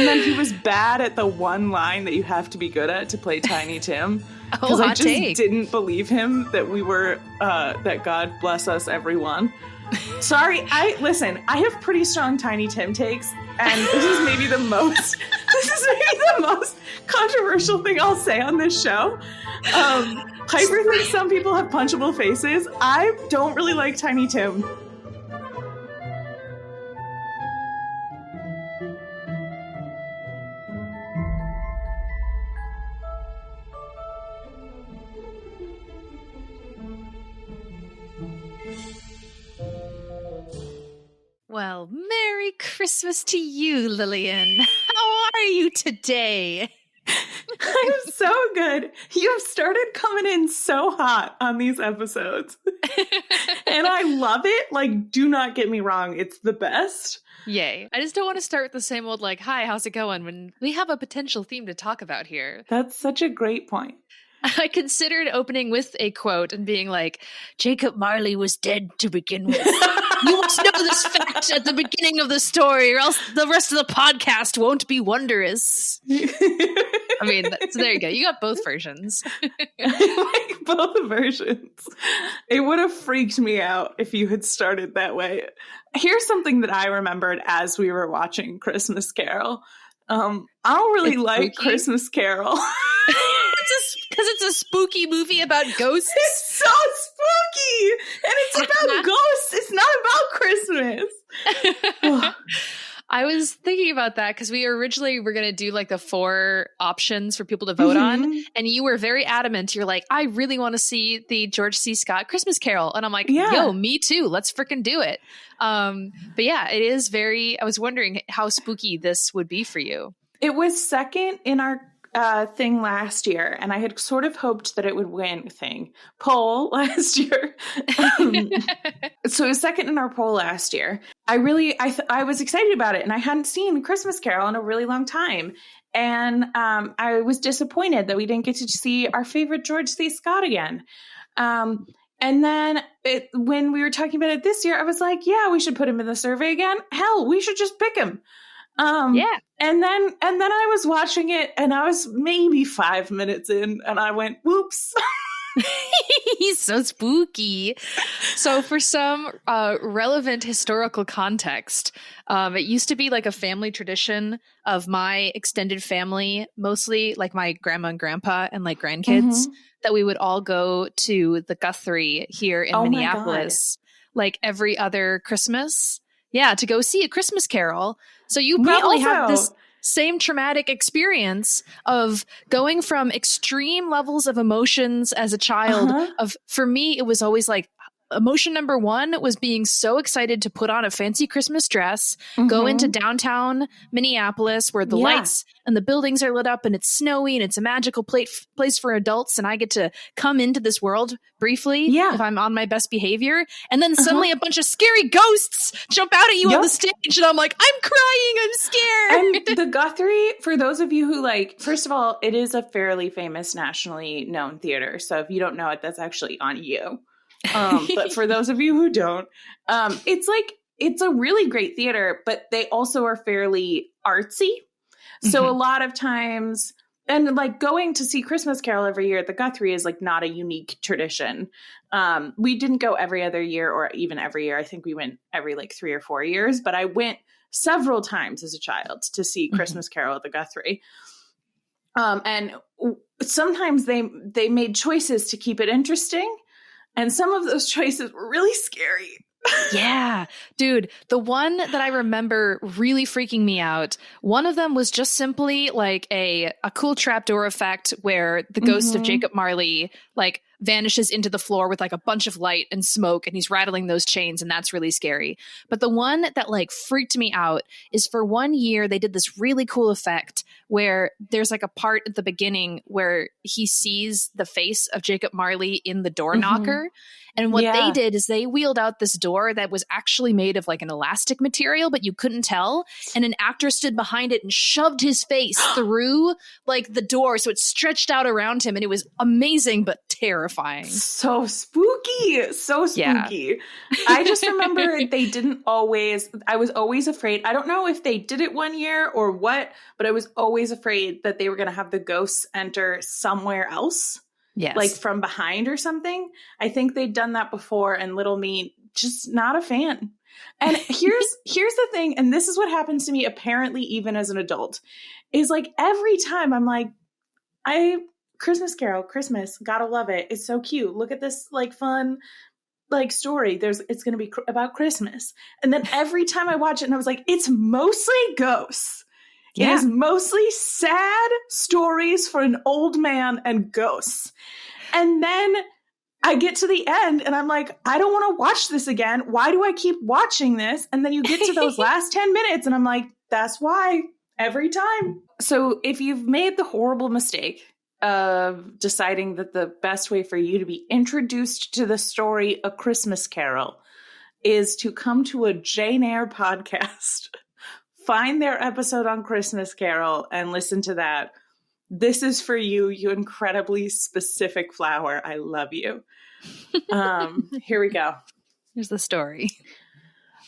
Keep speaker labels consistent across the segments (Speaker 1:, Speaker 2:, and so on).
Speaker 1: And then he was bad at the one line that you have to be good at to play Tiny Tim. Because I just didn't believe him that we were, that God bless us, everyone. Sorry, I have pretty strong Tiny Tim takes, and this is maybe the most controversial thing I'll say on this show. Piper thinks some people have punchable faces. I don't really like Tiny Tim.
Speaker 2: Well, Merry Christmas to you, Lillian. How are you today?
Speaker 1: I'm so good. You've started coming in so hot on these episodes. And I love it. Like, do not get me wrong. It's the best.
Speaker 2: Yay. I just don't want to start with the same old, like, hi, how's it going? When we have a potential theme to talk about here.
Speaker 1: That's such a great point.
Speaker 2: I considered opening with a quote and being like, Jacob Marley was dead to begin with. You must know this fact at the beginning of the story, or else the rest of the podcast won't be wondrous. I mean, so there you go. You got both versions.
Speaker 1: I like both versions. It would have freaked me out if you had started that way. Here's something that I remembered as we were watching Christmas Carol. I don't really like Christmas Carol.
Speaker 2: Because it's a spooky movie about ghosts.
Speaker 1: It's so spooky! And it's about ghosts. It's not about Christmas.
Speaker 2: I was thinking about that because we originally were going to do like the 4 options for people to vote on. And you were very adamant. You're like, I really want to see the George C. Scott Christmas Carol. And I'm like, yo, me too. Let's freaking do it. But yeah, it is very, I was wondering how spooky this would be for you. It
Speaker 1: was second in our thing last year, and I had sort of hoped that it would win poll last year. So it was second in our poll last year. I was excited about it, and I hadn't seen Christmas Carol in a really long time. And I was disappointed that we didn't get to see our favorite George C. Scott again. And then when we were talking about it this year, I was like, yeah, we should put him in the survey again. Hell, we should just pick him.
Speaker 2: Yeah.
Speaker 1: And then I was watching it, and I was maybe 5 minutes in, and I went, whoops.
Speaker 2: He's so spooky. So for some relevant historical context, it used to be like a family tradition of my extended family, mostly like my grandma and grandpa and like grandkids, that we would all go to the Guthrie here in Minneapolis, like every other Christmas. Yeah, to go see A Christmas Carol. So you probably have this same traumatic experience of going from extreme levels of emotions as a child. For me, it was always like emotion number 1 was being so excited to put on a fancy Christmas dress, go into downtown Minneapolis where the lights and the buildings are lit up and it's snowy and it's a magical place for adults, and I get to come into this world briefly if I'm on my best behavior, and then suddenly a bunch of scary ghosts jump out at you on the stage, and I'm like, I'm crying, I'm scared.
Speaker 1: And the Guthrie, for those of you who first of all, it is a fairly famous, nationally known theater, so if you don't know it, that's actually on you. But for those of you who don't, it's a really great theater, but they also are fairly artsy. So a lot of times, and like going to see Christmas Carol every year at the Guthrie is like not a unique tradition. We didn't go every other year or even every year. I think we went every 3 or 4 years, but I went several times as a child to see Christmas Carol at the Guthrie. And sometimes they made choices to keep it interesting. And some of those choices were really scary.
Speaker 2: Yeah, dude, the one that I remember really freaking me out, one of them was just simply like a cool trapdoor effect where the ghost of Jacob Marley vanishes into the floor with a bunch of light and smoke, and he's rattling those chains, and that's really scary. But the one that freaked me out is for 1 year they did this really cool effect where there's a part at the beginning where he sees the face of Jacob Marley in the door knocker. And what they did is they wheeled out this door that was actually made of an elastic material, but you couldn't tell. And an actor stood behind it and shoved his face through the door. So it stretched out around him, and it was amazing, but terrifying. horrifying.
Speaker 1: So spooky. So spooky. Yeah. I just remember they didn't always, I was always afraid. I don't know if they did it one year or what, but I was always afraid that they were going to have the ghosts enter somewhere else.
Speaker 2: Yes.
Speaker 1: Like from behind or something. I think they'd done that before, and little me, just not a fan. And here's the thing, and this is what happens to me apparently even as an adult, is like every time I'm like, Christmas Carol, Christmas, gotta love it. It's so cute. Look at this like fun like story. It's gonna be about Christmas. And then every time I watch it, and I was like, it's mostly ghosts. Yeah. It is mostly sad stories for an old man and ghosts. And then I get to the end and I'm like, I don't want to watch this again. Why do I keep watching this? And then you get to those last 10 minutes and I'm like, that's why every time. So if you've made the horrible mistake of deciding that the best way for you to be introduced to the story A Christmas Carol is to come to a Jane Eyre podcast, find their episode on Christmas Carol and listen to that. This is for you, you incredibly specific flower. I love you. Here we go.
Speaker 2: Here's the story.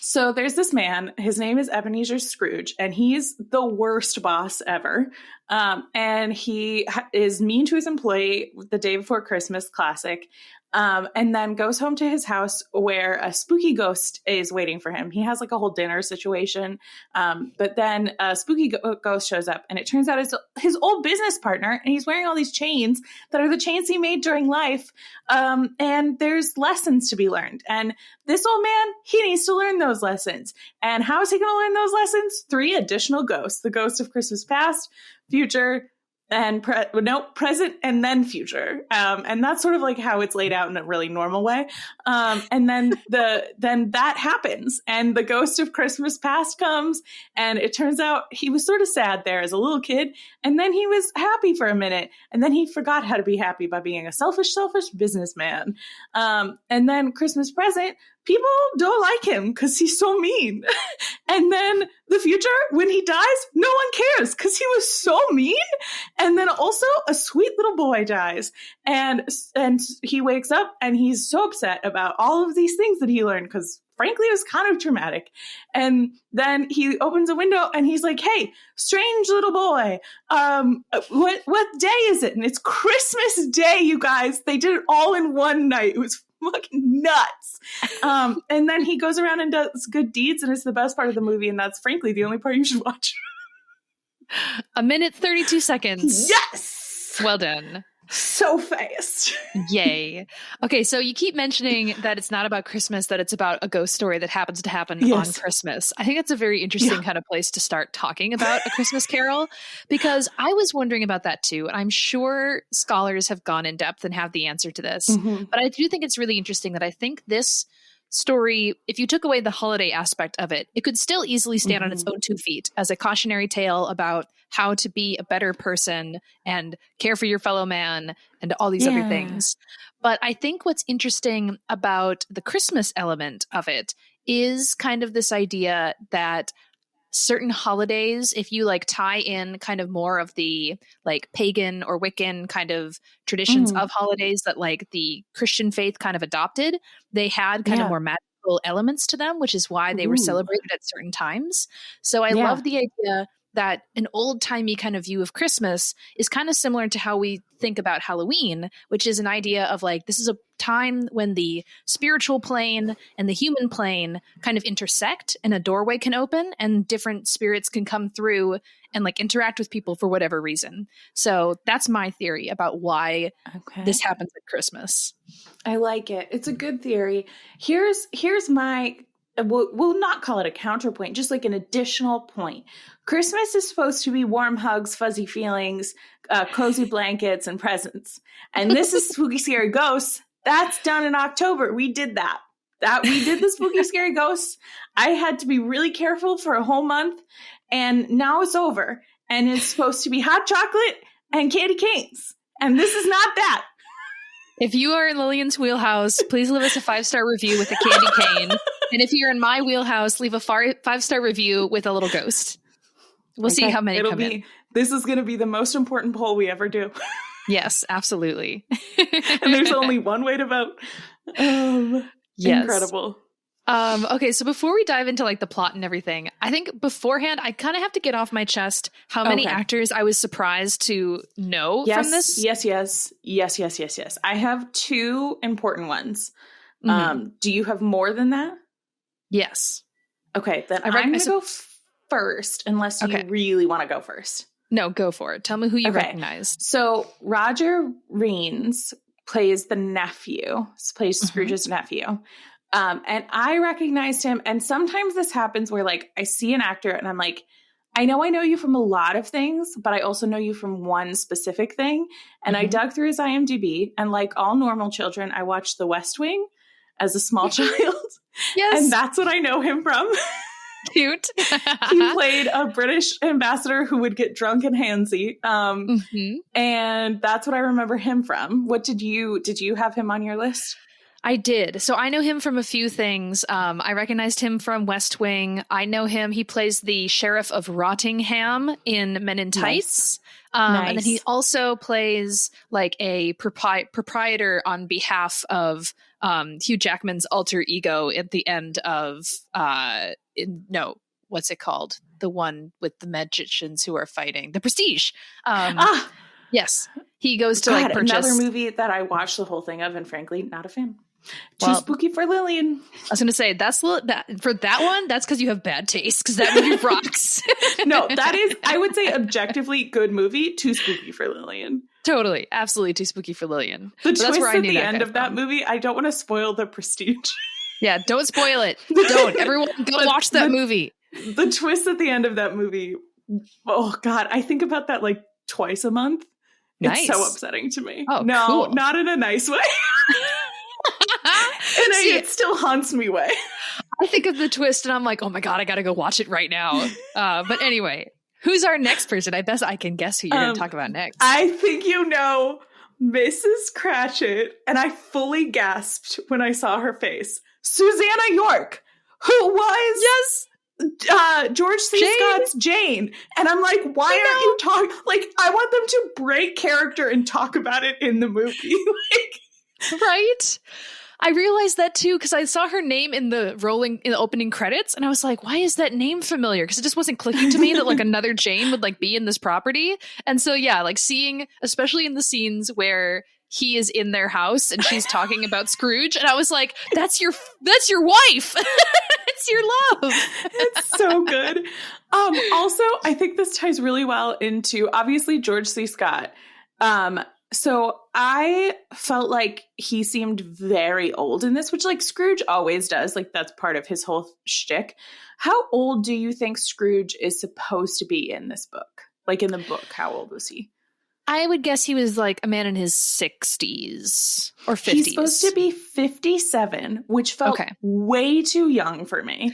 Speaker 1: So there's this man, his name is Ebenezer Scrooge, and he's the worst boss ever. And he is mean to his employee the day before Christmas, classic. And then goes home to his house where a spooky ghost is waiting for him. He has like a whole dinner situation. But then a spooky ghost shows up, and it turns out it's his old business partner. And he's wearing all these chains that are the chains he made during life. And there's lessons to be learned. And this old man, he needs to learn those lessons. And how is he going to learn those lessons? 3 additional ghosts: the ghost of Christmas past, future, and present, and then future. And that's sort of like how it's laid out in a really normal way. And then then that happens, and the ghost of Christmas past comes, and it turns out he was sort of sad there as a little kid, and then he was happy for a minute, and then he forgot how to be happy by being a selfish businessman. And then Christmas present, people don't like him because he's so mean. And then the future, when he dies, no one cares because he was so mean. And then also a sweet little boy dies. And he wakes up and he's so upset about all of these things that he learned because frankly, it was kind of traumatic. And then he opens a window and he's like, hey, strange little boy, what day is it? And it's Christmas Day, you guys. They did it all in one night. It was fucking nuts. And then he goes around and does good deeds, and it's the best part of the movie, and that's frankly the only part you should watch.
Speaker 2: 1:32 seconds.
Speaker 1: Yes!
Speaker 2: Well done.
Speaker 1: So fast.
Speaker 2: Yay. Okay, so you keep mentioning that it's not about Christmas, that it's about a ghost story that happens to happen on Christmas. I think that's a very interesting kind of place to start talking about A Christmas Carol, because I was wondering about that too. And I'm sure scholars have gone in depth and have the answer to this. Mm-hmm. But I do think it's really interesting that I think this story, if you took away the holiday aspect of it, it could still easily stand on its own 2 feet as a cautionary tale about how to be a better person and care for your fellow man and all these other things. But I think what's interesting about the Christmas element of it is kind of this idea that certain holidays, if you like tie in kind of more of the like pagan or Wiccan kind of traditions of holidays that like the Christian faith kind of adopted, they had kind of more magical elements to them, which is why they were celebrated at certain times. So I love the idea that an old-timey kind of view of Christmas is kind of similar to how we think about Halloween, which is an idea of like, this is a time when the spiritual plane and the human plane kind of intersect and a doorway can open and different spirits can come through and like interact with people for whatever reason. So that's my theory about why this happens at Christmas.
Speaker 1: I like it. It's a good theory. Here's my, we'll not call it a counterpoint, just like an additional point. Christmas is supposed to be warm hugs, fuzzy feelings, cozy blankets, and presents. And this is Spooky Scary Ghosts. That's done in October. We did that. We did the Spooky Scary Ghosts. I had to be really careful for a whole month. And now it's over. And it's supposed to be hot chocolate and candy canes. And this is not that.
Speaker 2: If you are in Lillian's wheelhouse, please leave us a 5-star review with a candy cane. And if you're in my wheelhouse, leave a 5-star review with a little ghost. We'll see how many come in.
Speaker 1: This is going to be the most important poll we ever do.
Speaker 2: Yes, absolutely.
Speaker 1: And there's only one way to vote.
Speaker 2: Yes.
Speaker 1: Incredible.
Speaker 2: Okay, so before we dive into like the plot and everything, I think beforehand I kind of have to get off my chest how many actors I was surprised to know from this.
Speaker 1: Yes. I have two important ones. Do you have more than that?
Speaker 2: Yes.
Speaker 1: Okay, then I'm going to go first, unless you really want to go first.
Speaker 2: No, go for it. Tell me who you recognize.
Speaker 1: So Roger Reins plays the nephew, plays Scrooge's nephew. And I recognized him. And sometimes this happens where like I see an actor and I'm like, I know you from a lot of things, but I also know you from one specific thing. And I dug through his IMDb, and like all normal children, I watched The West Wing as a small child.
Speaker 2: Yes.
Speaker 1: And that's what I know him from.
Speaker 2: Cute.
Speaker 1: He played a British ambassador who would get drunk and handsy. And that's what I remember him from. What did you have him on your list?
Speaker 2: I did. So I know him from a few things. I recognized him from West Wing. I know him. He plays the Sheriff of Rottingham in Men in Tights. Nice. And then he also plays like a proprietor on behalf of Hugh Jackman's alter ego at the end of what's it called? The one with the magicians who are fighting. The Prestige. Yes. He goes to like purchase
Speaker 1: another movie that I watched the whole thing of, and frankly, not a fan. Too spooky for Lillian.
Speaker 2: I was going to say for that one, that's because you have bad taste, because that movie rocks.
Speaker 1: No, that is, I would say, objectively good movie. Too spooky for Lillian.
Speaker 2: Totally, absolutely, too spooky for Lillian.
Speaker 1: The twist at the end of that movie, I don't want to spoil The Prestige.
Speaker 2: Yeah, don't spoil it. Don't. Everyone go watch that movie.
Speaker 1: The twist at the end of that movie. Oh God, I think about that like twice a month. Nice. It's so upsetting to me.
Speaker 2: Oh,
Speaker 1: no,
Speaker 2: cool.
Speaker 1: Not in a nice way. It still haunts me way.
Speaker 2: I think of the twist and I'm like, oh my God, I gotta go watch it right now. But anyway, who's our next person? I bet I can guess who you're going to talk about next.
Speaker 1: I think you know Mrs. Cratchit, and I fully gasped when I saw her face. Susanna York, who was George C. Scott's Jane. And I'm like, why aren't you talking? Like, I want them to break character and talk about it in the movie.
Speaker 2: Right? I realized that too, because I saw her name in the opening credits, and I was like, why is that name familiar? Because it just wasn't clicking to me that like another Jane would like be in this property. And so yeah, like seeing, especially in the scenes where he is in their house and she's talking about Scrooge, and I was like, that's your wife. It's your love.
Speaker 1: It's so good. Also, I think this ties really well into obviously George C. Scott. So I felt like he seemed very old in this, which like Scrooge always does. Like that's part of his whole shtick. How old do you think Scrooge is supposed to be in this book? Like in the book, how old was he?
Speaker 2: I would guess he was like a man in his 60s or 50s.
Speaker 1: He's supposed to be 57, which felt way too young for me.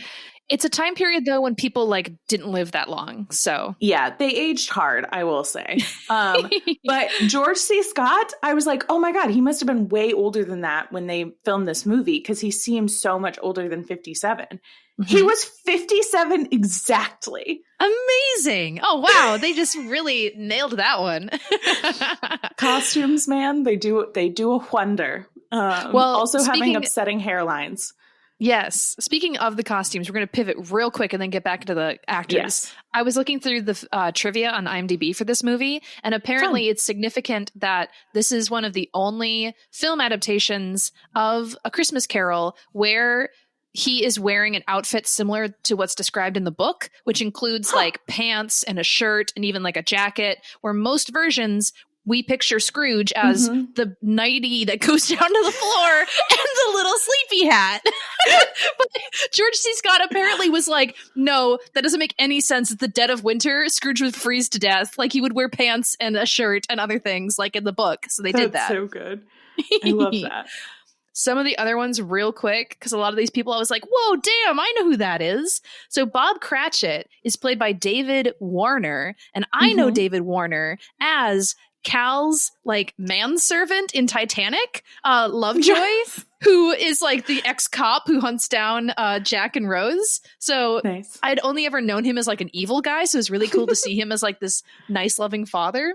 Speaker 2: It's a time period, though, when people like didn't live that long. So
Speaker 1: yeah, they aged hard, I will say. But George C. Scott, I was like, oh my God, he must have been way older than that when they filmed this movie, because he seems so much older than 57. Mm-hmm. He was 57 exactly.
Speaker 2: Amazing. Oh, wow. They just really nailed that one.
Speaker 1: Costumes, man, they do a wonder. Also having upsetting hairlines.
Speaker 2: Yes. Speaking of the costumes, we're going to pivot real quick and then get back into the actors.
Speaker 1: Yes.
Speaker 2: I was looking through the trivia on IMDb for this movie, and apparently it's significant that this is one of the only film adaptations of A Christmas Carol where he is wearing an outfit similar to what's described in the book, which includes like pants and a shirt and even like a jacket, where most versions we picture Scrooge as the nightie that goes down to the floor and the little sleepy hat. But George C. Scott apparently was like, no, that doesn't make any sense. At the dead of winter, Scrooge would freeze to death. Like he would wear pants and a shirt and other things like in the book. So they did that.
Speaker 1: That's so good. I love that.
Speaker 2: Some of the other ones real quick, because a lot of these people I was like, whoa, damn, I know who that is. So Bob Cratchit is played by David Warner, and I know David Warner as Cal's like manservant in Titanic, Lovejoy, who is like the ex-cop who hunts down Jack and Rose. So nice. I'd only ever known him as like an evil guy, so it was really cool to see him as like this nice loving father.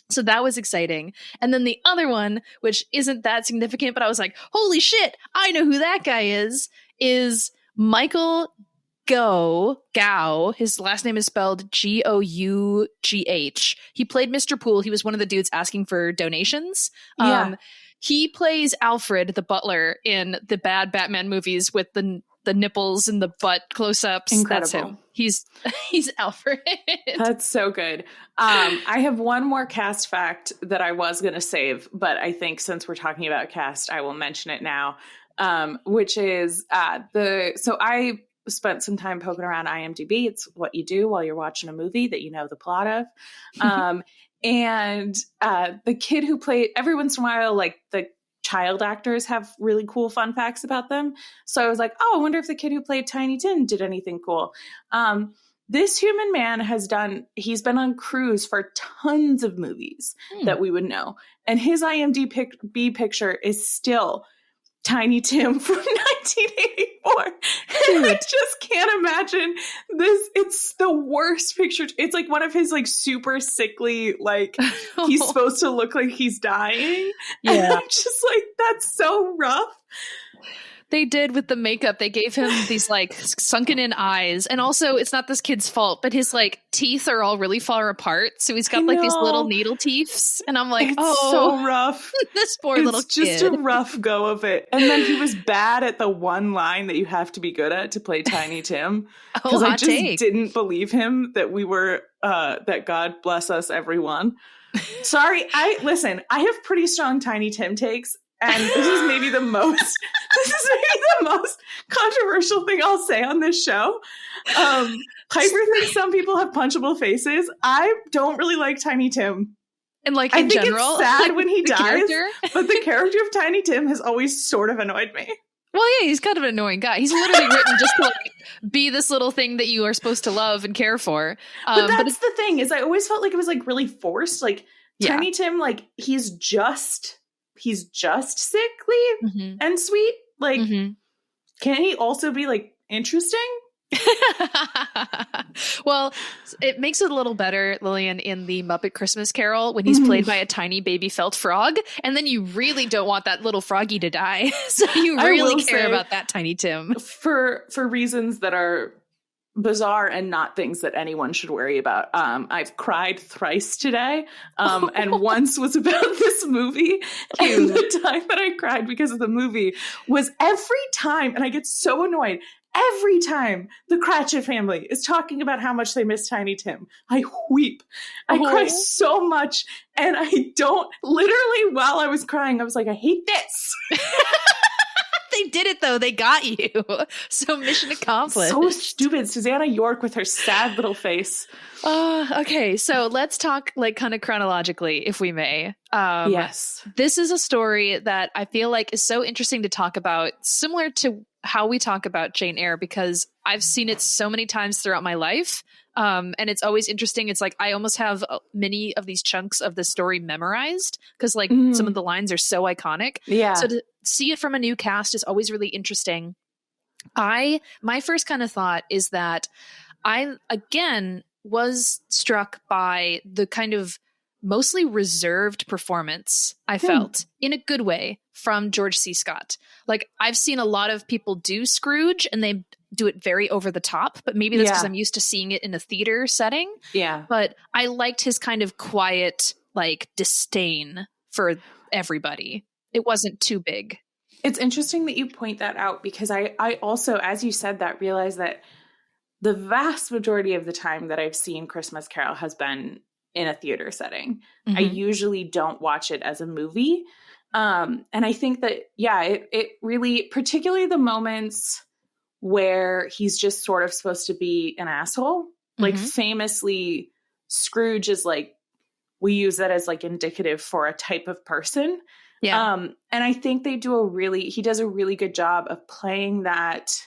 Speaker 2: So that was exciting. And then the other one, which isn't that significant, but I was like, holy shit, I know who that guy is Michael Gao. His last name is spelled Gough. He played Mr. Poole. He was one of the dudes asking for donations.
Speaker 1: Yeah.
Speaker 2: He plays Alfred, the butler, in the bad Batman movies with the nipples and the butt close-ups.
Speaker 1: Incredible.
Speaker 2: That's him. He's Alfred.
Speaker 1: That's so good. I have one more cast fact that I was going to save, but I think since we're talking about cast, I will mention it now, which is so I spent some time poking around IMDb. It's what you do while you're watching a movie that you know the plot of. And the kid who played, every once in a while, like the child actors have really cool fun facts about them. So I was like, oh, I wonder if the kid who played Tiny Tim did anything cool. This human man he's been on crews for tons of movies that we would know. And his IMDb picture is still Tiny Tim from 1984. And I just can't imagine this. It's the worst picture. It's like one of his like super sickly, like he's supposed to look like he's dying. Yeah. And I'm just like, that's so rough.
Speaker 2: They did with the makeup. They gave him these like sunken in eyes. And also it's not this kid's fault, but his like teeth are all really far apart. So he's got like these little needle teeths. And I'm like,
Speaker 1: it's so rough.
Speaker 2: This poor little kid.
Speaker 1: It's just a rough go of it. And then he was bad at the one line that you have to be good at to play Tiny Tim. Because I just didn't believe him that we were, that God bless us everyone. Sorry. I have pretty strong Tiny Tim takes. And this is maybe the most controversial thing I'll say on this show. Piper thinks some people have punchable faces. I don't really like Tiny Tim.
Speaker 2: And like in general,
Speaker 1: it's sad when he dies, but the character of Tiny Tim has always sort of annoyed me.
Speaker 2: Well, yeah, he's kind of an annoying guy. He's literally written just to like be this little thing that you are supposed to love and care for.
Speaker 1: But that's the thing is I always felt like it was like really forced. Like Tiny Tim, like he's just sickly and sweet. Like, can he also be like interesting?
Speaker 2: Well, it makes it a little better, Lillian, in the Muppet Christmas Carol when he's played by a tiny baby felt frog, and then you really don't want that little froggy to die. So you really care about that Tiny Tim
Speaker 1: for reasons that are bizarre and not things that anyone should worry about. I've cried thrice today, and once was about this movie. Cute. And the time that I cried because of the movie was every time, and I get so annoyed, every time the Cratchit family is talking about how much they miss Tiny Tim, I weep. I cry so much, and I don't, literally while I was crying, I was like, I hate this.
Speaker 2: They did it though. They got you. So mission accomplished.
Speaker 1: So stupid. Susanna York with her sad little face.
Speaker 2: Okay. So let's talk like kind of chronologically, if we may.
Speaker 1: Yes.
Speaker 2: This is a story that I feel like is so interesting to talk about, similar to how we talk about Jane Eyre, because I've seen it so many times throughout my life. And it's always interesting. It's like I almost have many of these chunks of the story memorized because like some of the lines are so iconic.
Speaker 1: Yeah.
Speaker 2: So to see it from a new cast is always really interesting. My first kind of thought is that I, again, was struck by the kind of mostly reserved performance I felt in a good way from George C. Scott. Like I've seen a lot of people do Scrooge and they do it very over the top, but maybe that's because I'm used to seeing it in a theater setting.
Speaker 1: Yeah.
Speaker 2: But I liked his kind of quiet, like disdain for everybody. It wasn't too big.
Speaker 1: It's interesting that you point that out because I also, as you said that, realized that the vast majority of the time that I've seen Christmas Carol has been in a theater setting. I usually don't watch it as a movie. And I think that, it really, particularly the moments where he's just sort of supposed to be an asshole, like famously Scrooge is like, we use that as like indicative for a type of person. Yeah. And I think he does a really good job of playing that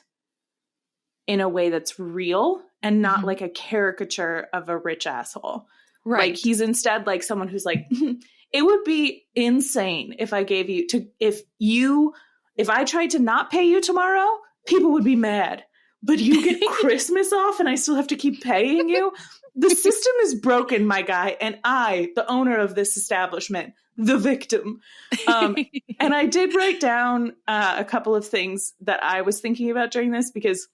Speaker 1: in a way that's real and not like a caricature of a rich asshole. Right. Like he's instead like someone who's like, it would be insane if I gave you if I tried to not pay you tomorrow, people would be mad. but you get Christmas off and I still have to keep paying you. The system is broken, my guy. And I, the owner of this establishment, the victim. And I did write down a couple of things that I was thinking about during this, because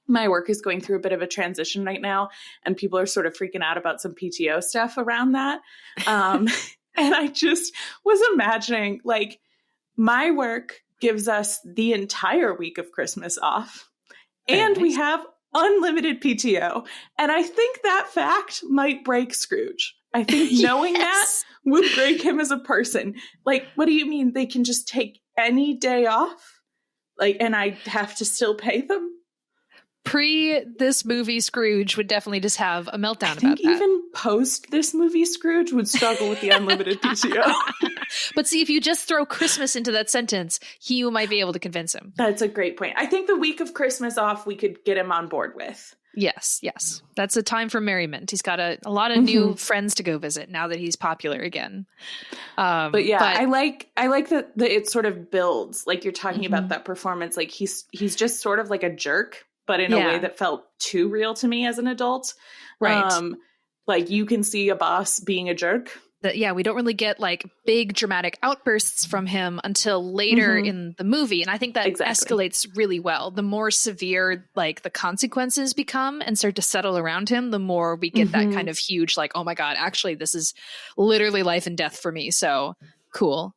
Speaker 1: my work is going through a bit of a transition right now, and people are sort of freaking out about some PTO stuff around that. And I just was imagining, like, my work gives us the entire week of Christmas off, and we have unlimited PTO. And I think that fact might break Scrooge. I think knowing that would break him as a person. Like, what do you mean they can just take any day off? Like, and I have to still pay them?
Speaker 2: Pre this movie, Scrooge would definitely just have a meltdown about that.
Speaker 1: Even post this movie, Scrooge would struggle with the unlimited PTO.
Speaker 2: But see, if you just throw Christmas into that sentence, he might be able to convince him.
Speaker 1: That's a great point. I think the week of Christmas off, we could get him on board with.
Speaker 2: Yes. That's a time for merriment. He's got a lot of new friends to go visit now that he's popular again.
Speaker 1: But I like that it sort of builds, like you're talking about that performance. Like he's just sort of like a jerk, but in a way that felt too real to me as an adult.
Speaker 2: Right.
Speaker 1: Like you can see a boss being a jerk.
Speaker 2: We don't really get like big dramatic outbursts from him until later in the movie. And I think that escalates really well. The more severe like the consequences become and start to settle around him, the more we get that kind of huge, like, oh my God, actually, this is literally life and death for me. So cool.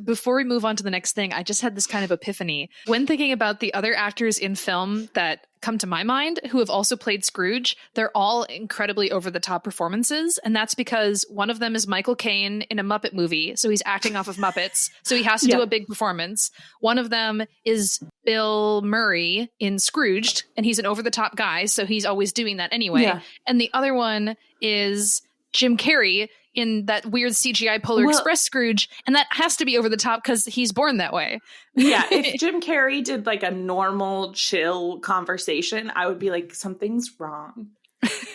Speaker 2: Before we move on to the next thing, I just had this kind of epiphany. When thinking about the other actors in film that come to my mind who have also played Scrooge, they're all incredibly over-the-top performances. And that's because one of them is Michael Caine in a Muppet movie. So he's acting off of Muppets. So he has to do a big performance. One of them is Bill Murray in Scrooged, and he's an over-the-top guy. So he's always doing that anyway. Yeah. And the other one is Jim Carrey in that weird CGI Polar Express Scrooge, and that has to be over the top because he's born that way.
Speaker 1: Yeah, if Jim Carrey did like a normal, chill conversation, I would be like, something's wrong.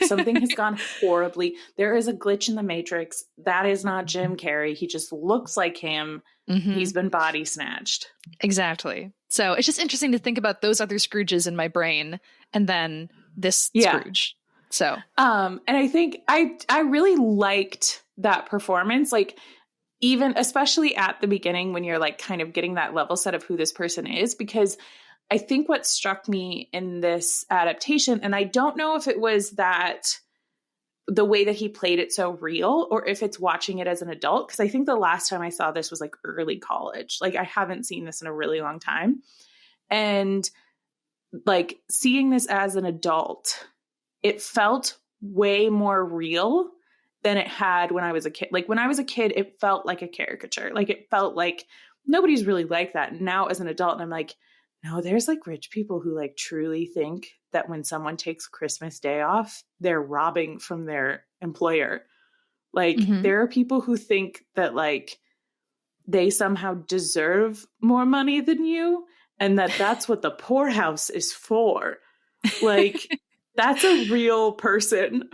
Speaker 1: Something has gone horribly. There is a glitch in the Matrix. That is not Jim Carrey. He just looks like him. He's been body snatched.
Speaker 2: Exactly. So it's just interesting to think about those other Scrooges in my brain, and then this Scrooge. So,
Speaker 1: and I think I really liked that performance, like even especially at the beginning when you're like kind of getting that level set of who this person is, because I think what struck me in this adaptation, and I don't know if it was that the way that he played it so real or if it's watching it as an adult, because I think the last time I saw this was like early college. Like I haven't seen this in a really long time. And like seeing this as an adult, it felt way more real than it had when I was a kid. Like when I was a kid, it felt like a caricature. Like it felt like nobody's really like that. Now as an adult, and I'm like, no, there's like rich people who like truly think that when someone takes Christmas Day off, they're robbing from their employer. Like there are people who think that like they somehow deserve more money than you, and that's what the poorhouse is for. Like that's a real person.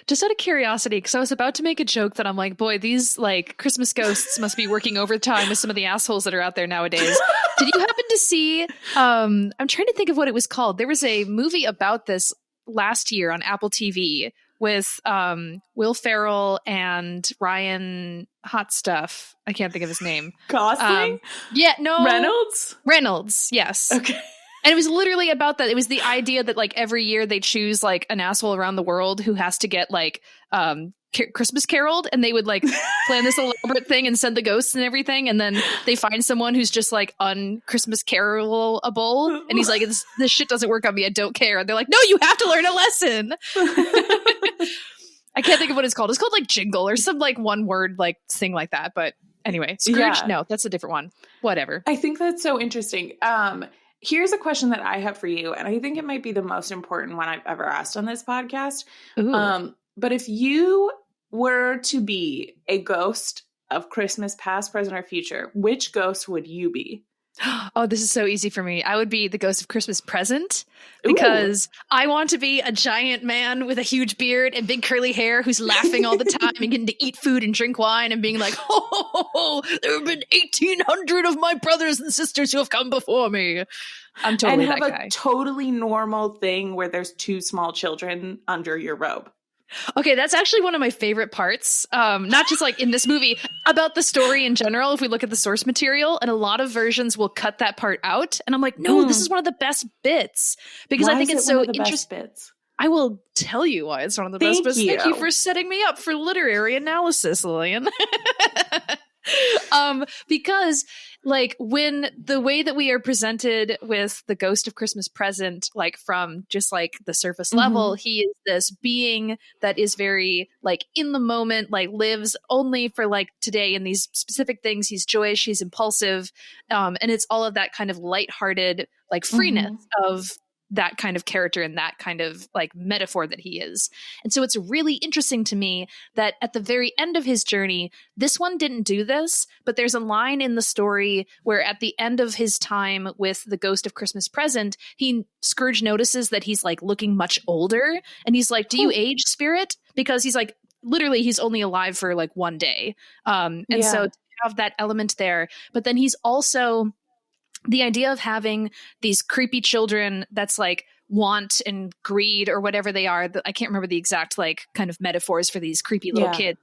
Speaker 2: Just out of curiosity, because I was about to make a joke that I'm like, boy, these like Christmas ghosts must be working overtime with some of the assholes that are out there nowadays. Did you happen to see, I'm trying to think of what it was called. There was a movie about this last year on Apple TV with Will Ferrell and Ryan Hot Stuff. I can't think of his name.
Speaker 1: Gosling?
Speaker 2: Reynolds, yes.
Speaker 1: Okay.
Speaker 2: And it was literally about that. It was the idea that like every year they choose like an asshole around the world who has to get like Christmas caroled, and they would like plan this elaborate thing and send the ghosts and everything, and then they find someone who's just like un-Christmas carolable, and he's like, this shit doesn't work on me, I don't care. And they're like, no, you have to learn a lesson. I can't think of what it's called. It's called like Jingle or some like one word like thing like that. But anyway, Scrooge, no, that's a different one. Whatever.
Speaker 1: I think that's so interesting. Here's a question that I have for you, and I think it might be the most important one I've ever asked on this podcast. But if you were to be a ghost of Christmas past, present, or future, which ghost would you be?
Speaker 2: Oh, this is so easy for me. I would be the Ghost of Christmas Present
Speaker 1: Ooh.
Speaker 2: because I want to be a giant man with a huge beard and big curly hair who's laughing all the time and getting to eat food and drink wine and being like, oh, there have been 1,800 of my brothers and sisters who have come before me. I'm totally
Speaker 1: and have
Speaker 2: that
Speaker 1: a
Speaker 2: guy.
Speaker 1: totally normal thing where there's two small children under your robe.
Speaker 2: Okay, that's actually one of my favorite parts. Not just like in this movie, about the story in general. If we look at the source material, and a lot of versions will cut that part out, and I'm like, no, this is one of the best bits because
Speaker 1: Why
Speaker 2: I think
Speaker 1: is
Speaker 2: it's
Speaker 1: it one
Speaker 2: so
Speaker 1: of the best
Speaker 2: interesting.
Speaker 1: bits?
Speaker 2: I will tell you why it's one of the best
Speaker 1: Thank
Speaker 2: bits. Thank you
Speaker 1: you.
Speaker 2: for setting me up for literary analysis, Lillian. Because like when the way that we are presented with the Ghost of Christmas Present, like from just like the surface level, he is this being that is very like in the moment, like lives only for like today and these specific things. He's joyous, he's impulsive, and it's all of that kind of lighthearted like freeness of that kind of character and that kind of like metaphor that he is. And so it's really interesting to me that at the very end of his journey, this one didn't do this, but there's a line in the story where at the end of his time with the Ghost of Christmas Present, Scrooge notices that he's like looking much older and he's like, do you age, spirit? Because he's like, literally he's only alive for like one day. So to have that element there, but then he's also the idea of having these creepy children that's like want and greed or whatever they are. I can't remember the exact like kind of metaphors for these creepy little kids,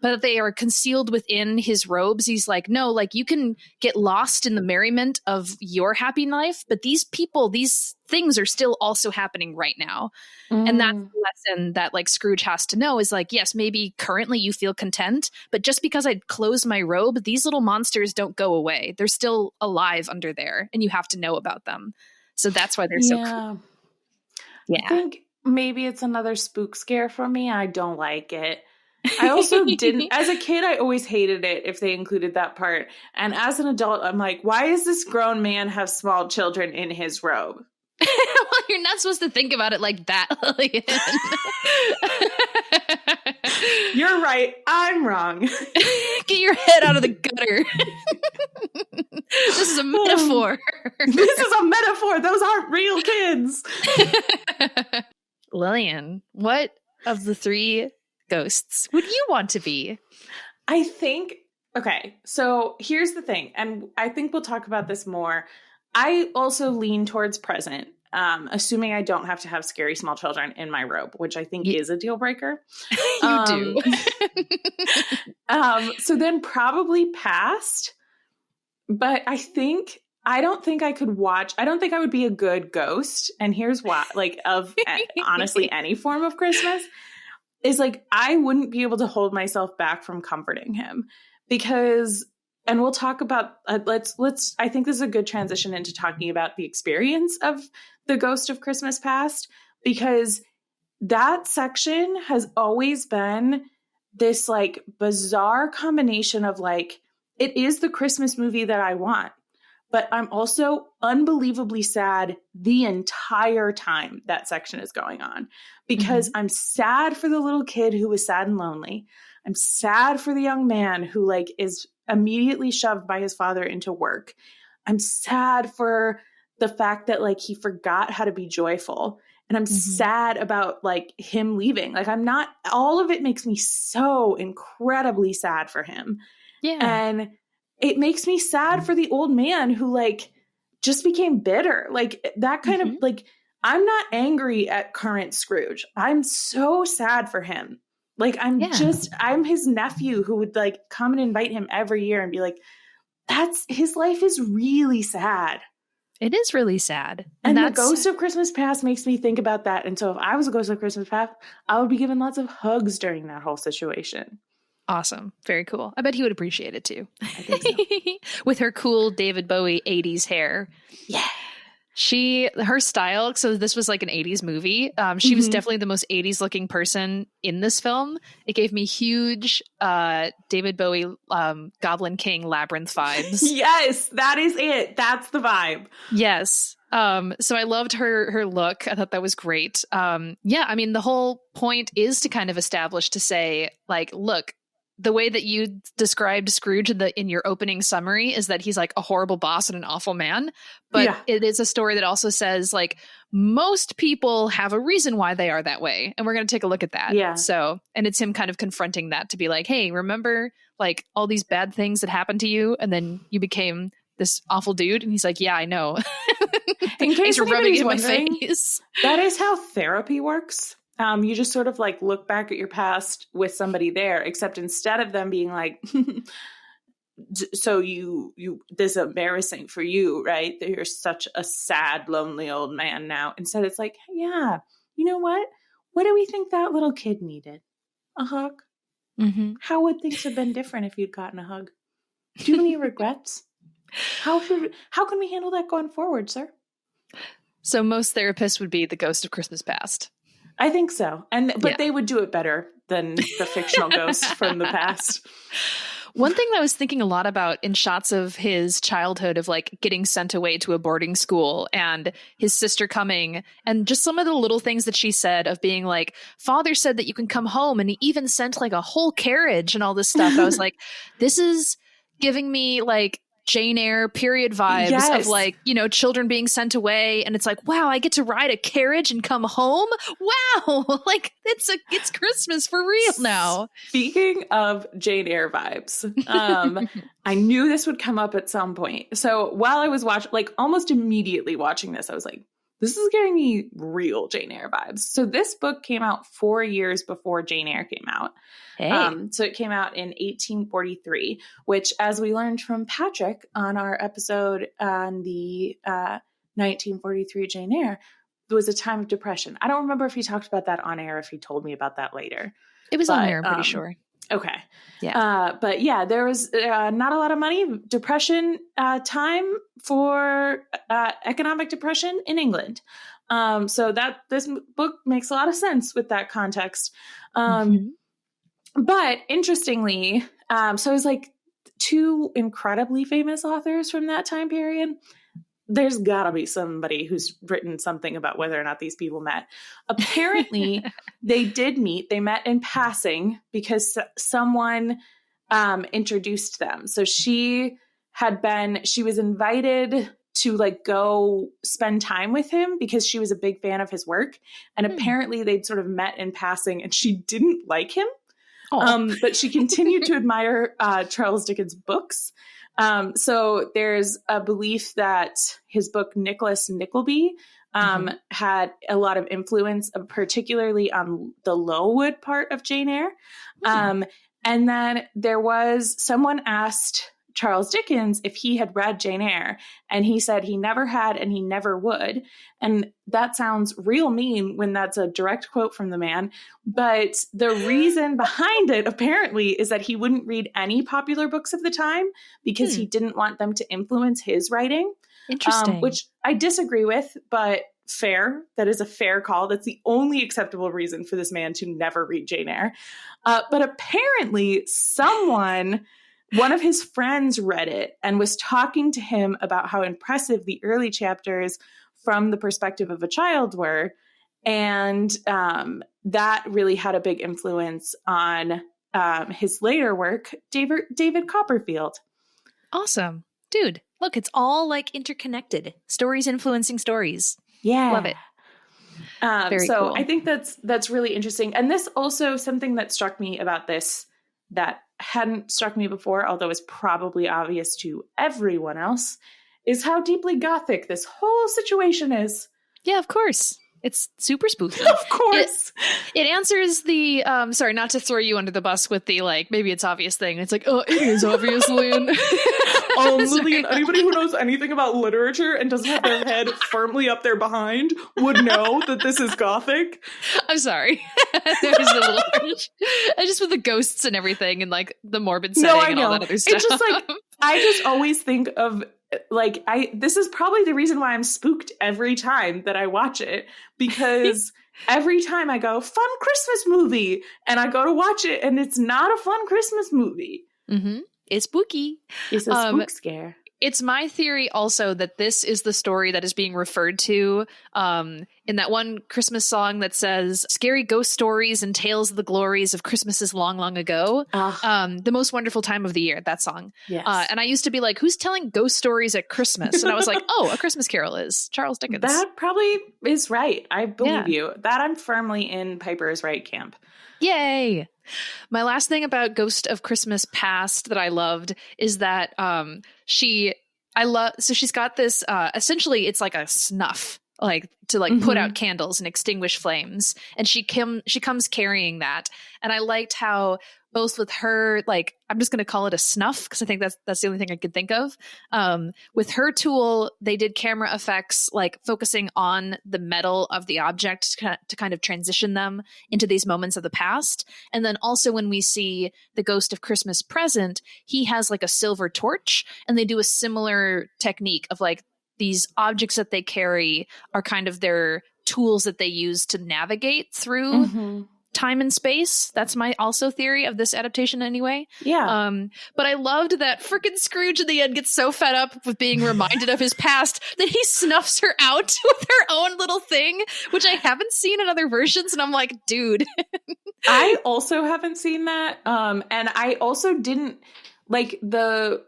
Speaker 2: but they are concealed within his robes. He's like, no, like you can get lost in the merriment of your happy life, but these people, these things are still also happening right now. And that's the lesson that like Scrooge has to know is like, yes, maybe currently you feel content, but just because I close my robe, these little monsters don't go away. They're still alive under there and you have to know about them. So that's why they're so cool. Yeah.
Speaker 1: I think maybe it's another spook scare for me. I don't like it. I also didn't, as a kid, I always hated it if they included that part. And as an adult, I'm like, why does this grown man have small children in his robe?
Speaker 2: Well, you're not supposed to think about it like that, Lillian.
Speaker 1: You're right. I'm wrong.
Speaker 2: Get your head out of the gutter. This is a metaphor.
Speaker 1: This is a metaphor. Those aren't real kids.
Speaker 2: Lillian, what of the three ghosts would you want to be?
Speaker 1: I think, okay, so here's the thing, and I think we'll talk about this more. I also lean towards present, assuming I don't have to have scary small children in my robe, which I think is a deal breaker.
Speaker 2: You do.
Speaker 1: So then probably past, but I don't think I could watch. I don't think I would be a good ghost. And here's why, like of honestly any form of Christmas is like, I wouldn't be able to hold myself back from comforting him because, and we'll talk about, I think this is a good transition into talking about the experience of the Ghost of Christmas Past, because that section has always been this like bizarre combination of like, it is the Christmas movie that I want, but I'm also unbelievably sad the entire time that section is going on because I'm sad for the little kid who was sad and lonely. I'm sad for the young man who like is immediately shoved by his father into work. I'm sad for the fact that like he forgot how to be joyful. And I'm sad about like him leaving. Like all of it makes me so incredibly sad for him.
Speaker 2: Yeah.
Speaker 1: And it makes me sad for the old man who like just became bitter. Like that kind of like, I'm not angry at current Scrooge. I'm so sad for him. Like I'm his nephew who would like come and invite him every year and be like, his life is really sad.
Speaker 2: It is really sad.
Speaker 1: And the Ghost of Christmas Past makes me think about that. And so if I was a Ghost of Christmas Past, I would be given lots of hugs during that whole situation.
Speaker 2: Awesome. Very cool. I bet he would appreciate it too.
Speaker 1: I think so.
Speaker 2: With her cool David Bowie 80s hair.
Speaker 1: Yeah.
Speaker 2: Her style, so this was like an 80s movie. She was definitely the most 80s looking person in this film. It gave me huge David Bowie Goblin King Labyrinth vibes.
Speaker 1: Yes, that is it. That's the vibe.
Speaker 2: Yes. So I loved her look. I thought that was great. I mean, the whole point is to kind of establish to say, like, look, the way that you described Scrooge in your opening summary is that he's like a horrible boss and an awful man. But it is a story that also says like most people have a reason why they are that way. And we're going to take a look at that.
Speaker 1: Yeah.
Speaker 2: So, and it's him kind of confronting that to be like, hey, remember like all these bad things that happened to you? And then you became this awful dude. And he's like, yeah, I know.
Speaker 1: In case anybody's wondering,
Speaker 2: face.
Speaker 1: That is how therapy works. You just sort of like look back at your past with somebody there, except instead of them being like, so you this is embarrassing for you, right? That you're such a sad, lonely old man now. Instead, it's like, yeah, you know what? What do we think that little kid needed? A hug?
Speaker 2: Mm-hmm.
Speaker 1: How would things have been different if you'd gotten a hug? Do you have any regrets? How can we handle that going forward, sir?
Speaker 2: So most therapists would be the ghost of Christmas past.
Speaker 1: I think so. But they would do it better than the fictional ghost from the past.
Speaker 2: One thing that I was thinking a lot about in shots of his childhood of like getting sent away to a boarding school and his sister coming and just some of the little things that she said of being like, father said that you can come home and he even sent like a whole carriage and all this stuff. I was like, this is giving me like Jane Eyre period vibes of like, you know, children being sent away and it's like, wow, I get to ride a carriage and come home. Wow. Like it's Christmas for real now.
Speaker 1: Speaking of Jane Eyre vibes, I knew this would come up at some point. So while I was watching, like almost immediately watching this, I was like, this is giving me real Jane Eyre vibes. So this book came out 4 years before Jane Eyre came out.
Speaker 2: Hey.
Speaker 1: So it came out in 1843, which, as we learned from Patrick on our episode on the 1943 Jane Eyre, was a time of depression. I don't remember if he talked about that on air, if he told me about that later.
Speaker 2: It was on air, I'm pretty sure.
Speaker 1: Okay.
Speaker 2: Yeah.
Speaker 1: But yeah, there was not a lot of money, depression time for economic depression in England. So that this book makes a lot of sense with that context. But interestingly, so it was like two incredibly famous authors from that time period. There's gotta be somebody who's written something about whether or not these people met. Apparently they did meet. They met in passing because someone introduced them. So she was invited to like go spend time with him because she was a big fan of his work. And apparently they'd sort of met in passing and she didn't like him. But she continued to admire Charles Dickens' books. So there's a belief that his book, Nicholas Nickleby, had a lot of influence, particularly on the Lowood part of Jane Eyre. And then there was someone asked Charles Dickens if he had read Jane Eyre, and he said he never had and he never would. And that sounds real mean when that's a direct quote from the man. But the reason behind it apparently is that he wouldn't read any popular books of the time because he didn't want them to influence his writing.
Speaker 2: Interesting.
Speaker 1: Which I disagree with, but fair. That is a fair call. That's the only acceptable reason for this man to never read Jane Eyre. But apparently one of his friends read it and was talking to him about how impressive the early chapters from the perspective of a child were. And that really had a big influence on his later work, David Copperfield.
Speaker 2: Awesome. Dude, look, it's all like interconnected. Stories influencing stories.
Speaker 1: Yeah.
Speaker 2: Love it. Very
Speaker 1: so
Speaker 2: cool.
Speaker 1: I think that's really interesting. And this also, something that struck me about this that hadn't struck me before, although it's probably obvious to everyone else, is how deeply gothic this whole situation is.
Speaker 2: Yeah, of course. It's super spooky.
Speaker 1: Of course.
Speaker 2: It answers the, sorry, not to throw you under the bus with the, like, maybe it's obvious thing. It's like, oh, it is obvious, Lillian.
Speaker 1: Lillian, anybody who knows anything about literature and doesn't have their head firmly up their behind would know that this is gothic.
Speaker 2: I'm sorry. There's a little, just with the ghosts and everything and, like, the morbid setting and all that other stuff.
Speaker 1: It's just, like, I just always think of, like, this is probably the reason why I'm spooked every time that I watch it, because every time I go, fun Christmas movie, and I go to watch it and it's not a fun Christmas movie.
Speaker 2: Mm-hmm. It's spooky.
Speaker 1: It's a spook scare.
Speaker 2: It's my theory also that this is the story that is being referred to in that one Christmas song that says, "Scary ghost stories and tales of the glories of Christmases long, long ago." The most wonderful time of the year, that song.
Speaker 1: Yes.
Speaker 2: And I used to be like, who's telling ghost stories at Christmas? And I was like, oh, A Christmas Carol is Charles Dickens.
Speaker 1: That probably is right. I believe you. That I'm firmly in Piper's right camp.
Speaker 2: Yay. My last thing about Ghost of Christmas Past that I loved is that she's got this essentially it's like a snuff, like to like put out candles and extinguish flames, and she comes carrying that. And I liked how both with her, like, I'm just going to call it a snuff because I think that's the only thing I could think of. With her tool, they did camera effects, like focusing on the metal of the object to kind of transition them into these moments of the past. And then also when we see the Ghost of Christmas Present, he has like a silver torch, and they do a similar technique of like these objects that they carry are kind of their tools that they use to navigate through time and space. That's my also theory of this adaptation anyway.
Speaker 1: Yeah.
Speaker 2: But I loved that frickin' Scrooge in the end gets so fed up with being reminded of his past that he snuffs her out with her own little thing, which I haven't seen in other versions. And I'm like, dude.
Speaker 1: I also haven't seen that. And I also didn't like the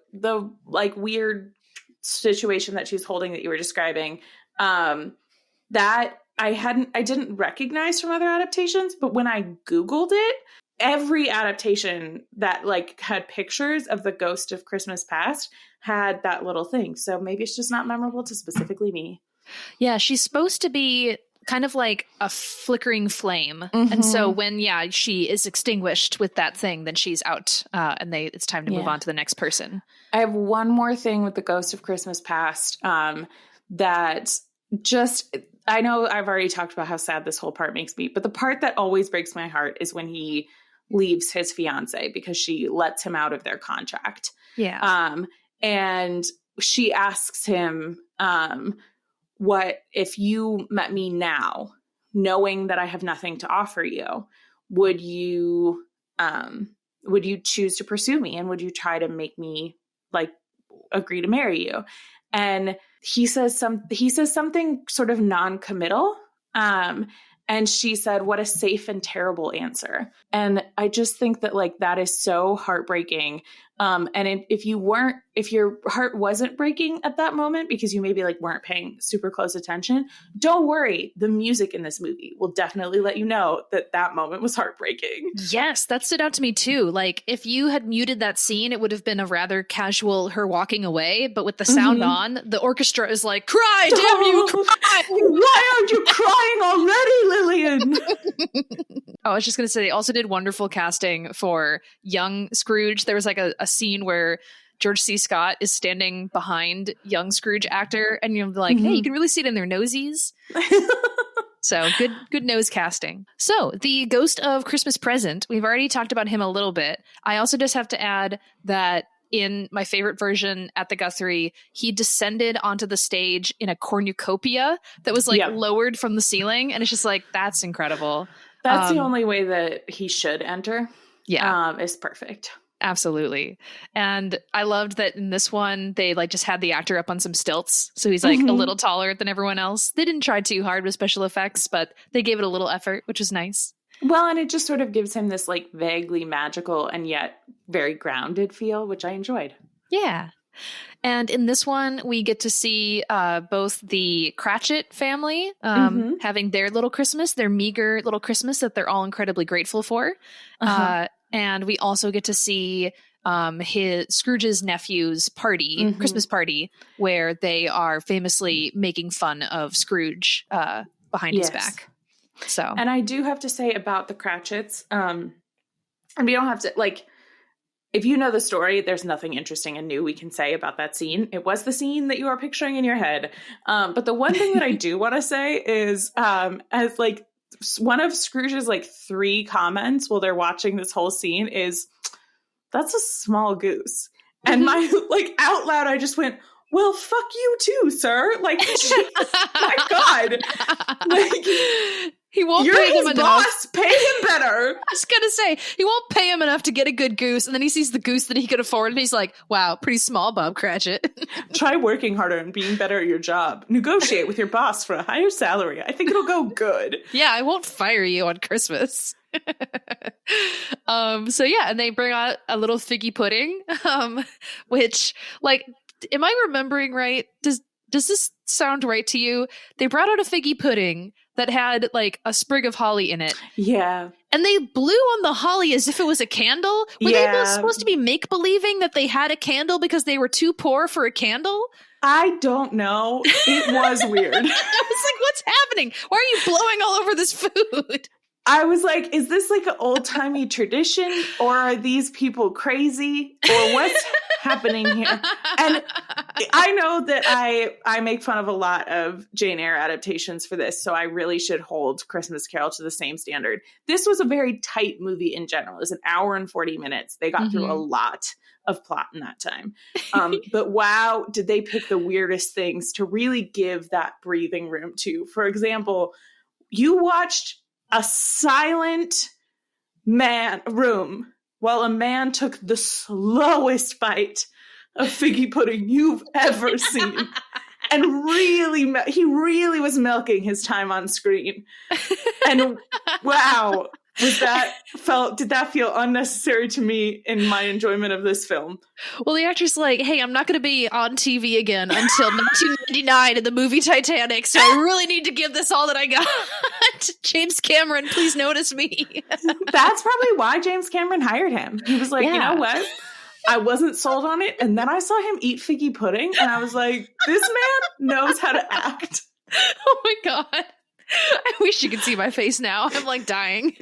Speaker 1: like weird situation that she's holding that you were describing. That I didn't recognize from other adaptations, but when I Googled it, every adaptation that like had pictures of the Ghost of Christmas Past had that little thing. So maybe it's just not memorable to specifically me.
Speaker 2: Yeah, she's supposed to be kind of like a flickering flame. And so when, she is extinguished with that thing, then she's out and it's time to move on to the next person.
Speaker 1: I have one more thing with the Ghost of Christmas Past that just... I know I've already talked about how sad this whole part makes me, but the part that always breaks my heart is when he leaves his fiance because she lets him out of their contract.
Speaker 2: Yeah.
Speaker 1: And she asks him, what if you met me now, knowing that I have nothing to offer you, would you choose to pursue me? And would you try to make me like agree to marry you? And he says something sort of non-committal. And she said, what a safe and terrible answer. And I just think that like, that is so heartbreaking. And if your heart wasn't breaking at that moment because you maybe like weren't paying super close attention, don't worry. The music in this movie will definitely let you know that moment was heartbreaking.
Speaker 2: Yes, that stood out to me too. Like if you had muted that scene, it would have been a rather casual her walking away, but with the sound on, the orchestra is like, cry, damn you, cry.
Speaker 1: Why aren't you crying already, Lillian?
Speaker 2: I was just going to say, they also did wonderful casting for young Scrooge. There was like a scene where George C. Scott is standing behind young Scrooge actor, and you're like, hey, you can really see it in their nosies. So good nose casting. So the Ghost of Christmas Present, we've already talked about him a little bit. I also just have to add that in my favorite version at the Guthrie, he descended onto the stage in a cornucopia that was like lowered from the ceiling. And it's just like, that's incredible.
Speaker 1: That's the only way that he should enter. Yeah. Is perfect.
Speaker 2: Absolutely. And I loved that in this one, they like just had the actor up on some stilts. So he's like a little taller than everyone else. They didn't try too hard with special effects, but they gave it a little effort, which was nice.
Speaker 1: Well, and it just sort of gives him this like vaguely magical and yet very grounded feel, which I enjoyed.
Speaker 2: Yeah. And in this one, we get to see both the Cratchit family having their little Christmas, their meager little Christmas that they're all incredibly grateful for. And we also get to see Scrooge's nephew's party, Christmas party, where they are famously making fun of Scrooge behind his back. So,
Speaker 1: and I do have to say about the Cratchits, and we don't have to like, if you know the story, there's nothing interesting and new we can say about that scene. It was the scene that you are picturing in your head. But the one thing that I do want to say is, as like one of Scrooge's like 3 comments while they're watching this whole scene is, "That's a small goose." And my like out loud, I just went, "Well, fuck you too, sir." Like, my God. Like,
Speaker 2: He won't
Speaker 1: You're
Speaker 2: pay
Speaker 1: his
Speaker 2: them
Speaker 1: boss.
Speaker 2: enough.
Speaker 1: Pay him better.
Speaker 2: I was gonna say, he won't pay him enough to get a good goose, and then he sees the goose that he could afford, and he's like, wow, pretty small, Bob Cratchit.
Speaker 1: Try working harder and being better at your job. Negotiate with your boss for a higher salary. I think it'll go good.
Speaker 2: Yeah, I won't fire you on Christmas. So yeah, and they bring out a little figgy pudding, which, like, am I remembering right? Does this sound right to you? They brought out a figgy pudding that had like a sprig of holly in it.
Speaker 1: Yeah.
Speaker 2: And they blew on the holly as if it was a candle. Were they both supposed to be make-believing that they had a candle because they were too poor for a candle?
Speaker 1: I don't know. It was weird.
Speaker 2: I was like, what's happening? Why are you blowing all over this food?
Speaker 1: I was like, is this like an old-timey tradition, or are these people crazy, or what's happening here? And I know that I make fun of a lot of Jane Eyre adaptations for this, so I really should hold Christmas Carol to the same standard. This was a very tight movie in general. It was an hour and 40 minutes. They got through a lot of plot in that time. But wow, did they pick the weirdest things to really give that breathing room to. For example, you watched a silent room while a man took the slowest bite of figgy pudding you've ever seen. And he really was milking his time on screen. And wow, did that feel unnecessary to me in my enjoyment of this film?
Speaker 2: Well, the actor's like, hey, I'm not going to be on TV again until 1999 in the movie Titanic, so I really need to give this all that I got. James Cameron, please notice me.
Speaker 1: That's probably why James Cameron hired him. He was like, You know what? I wasn't sold on it. And then I saw him eat figgy pudding, and I was like, this man knows how to act.
Speaker 2: Oh my God. I wish you could see my face now. I'm like dying.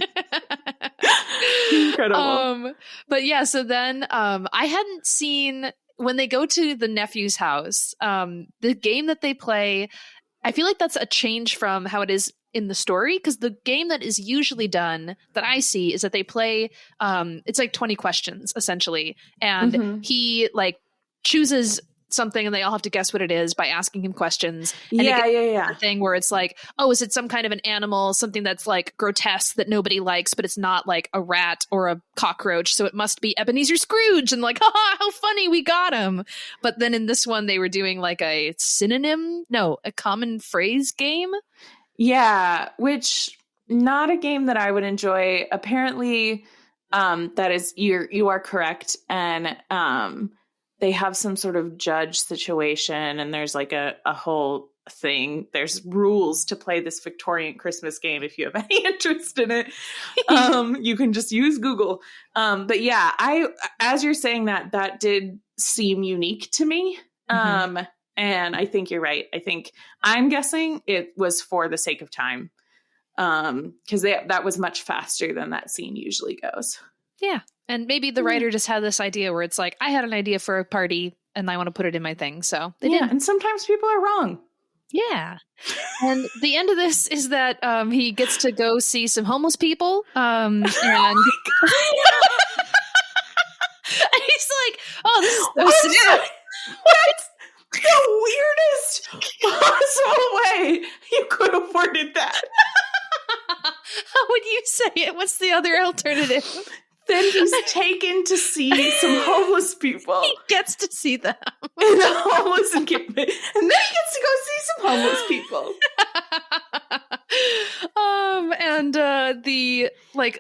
Speaker 1: Incredible.
Speaker 2: But yeah, so then I hadn't seen, when they go to the nephew's house, the game that they play, I feel like that's a change from how it is in the story, because the game that is usually done that I see is that they play it's like 20 questions essentially, and he like chooses something and they all have to guess what it is by asking him questions. And
Speaker 1: yeah.
Speaker 2: Thing where it's like, oh, is it some kind of an animal, something that's like grotesque that nobody likes, but it's not like a rat or a cockroach, so it must be Ebenezer Scrooge, and like, haha, how funny, we got him. But then in this one they were doing like a common phrase game.
Speaker 1: Yeah, which not a game that I would enjoy. Apparently, that is, you are correct, and they have some sort of judge situation, and there's like a whole thing. There's rules to play this Victorian Christmas game. If you have any interest in it, you can just use Google. But yeah, as you're saying that did seem unique to me. And I think you're right. I'm guessing it was for the sake of time, because that was much faster than that scene usually goes. Yeah.
Speaker 2: And maybe the writer just had this idea where it's like, I had an idea for a party and I want to put it in my thing. So they did.
Speaker 1: And sometimes people are wrong.
Speaker 2: Yeah. And the end of this is that he gets to go see some homeless people. And and he's like, oh, this is so sad.
Speaker 1: That's the weirdest possible way you could have worded that.
Speaker 2: How would you say it? What's the other alternative?
Speaker 1: Then he's taken to see some homeless people.
Speaker 2: He gets to see them
Speaker 1: in a homeless encampment, and then he gets to go see some homeless people.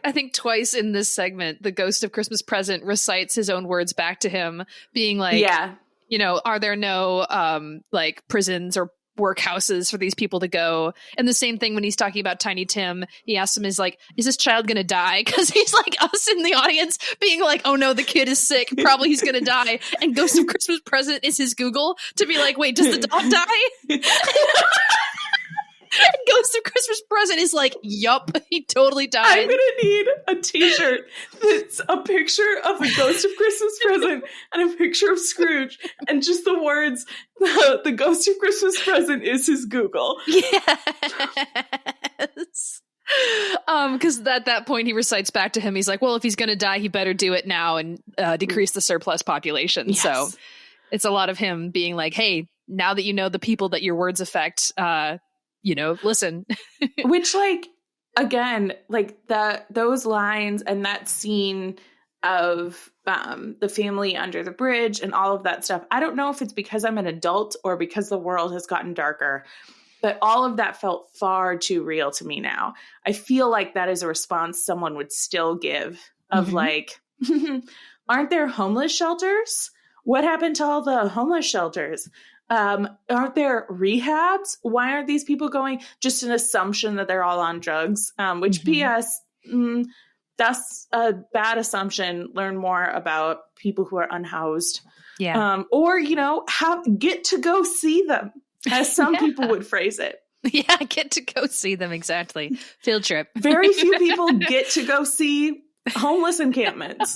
Speaker 2: I think twice in this segment, the ghost of Christmas Present recites his own words back to him, being like, are there no like prisons or workhouses for these people to go? And the same thing when he's talking about Tiny Tim, he asks him, is this child gonna die? Because he's like us in the audience being like, oh no, the kid is sick, probably he's gonna die. And Ghost of Christmas Present is his Google to be like, wait, does the dog die? And Ghost of Christmas Present is like, yup, he totally died.
Speaker 1: I'm gonna need a t-shirt that's a picture of a Ghost of Christmas Present and a picture of Scrooge, and just the words, the Ghost of Christmas Present is his Google.
Speaker 2: Yes. Because at that point he recites back to him, he's like, well, if he's gonna die, he better do it now and decrease the surplus population. Yes. So it's a lot of him being like, hey, now that you know the people that your words affect, listen.
Speaker 1: Which, like, again, like those lines and that scene of the family under the bridge and all of that stuff. I don't know if it's because I'm an adult or because the world has gotten darker, but all of that felt far too real to me now. I feel like that is a response someone would still give of like, aren't there homeless shelters? What happened to all the homeless shelters? Aren't there rehabs? Why aren't these people going? Just an assumption that they're all on drugs, which P.S., that's a bad assumption. Learn more about people who are unhoused.
Speaker 2: Yeah.
Speaker 1: Or, get to go see them, as some people would phrase it.
Speaker 2: Yeah, get to go see them. Exactly. Field trip.
Speaker 1: Very few people get to go see homeless encampments.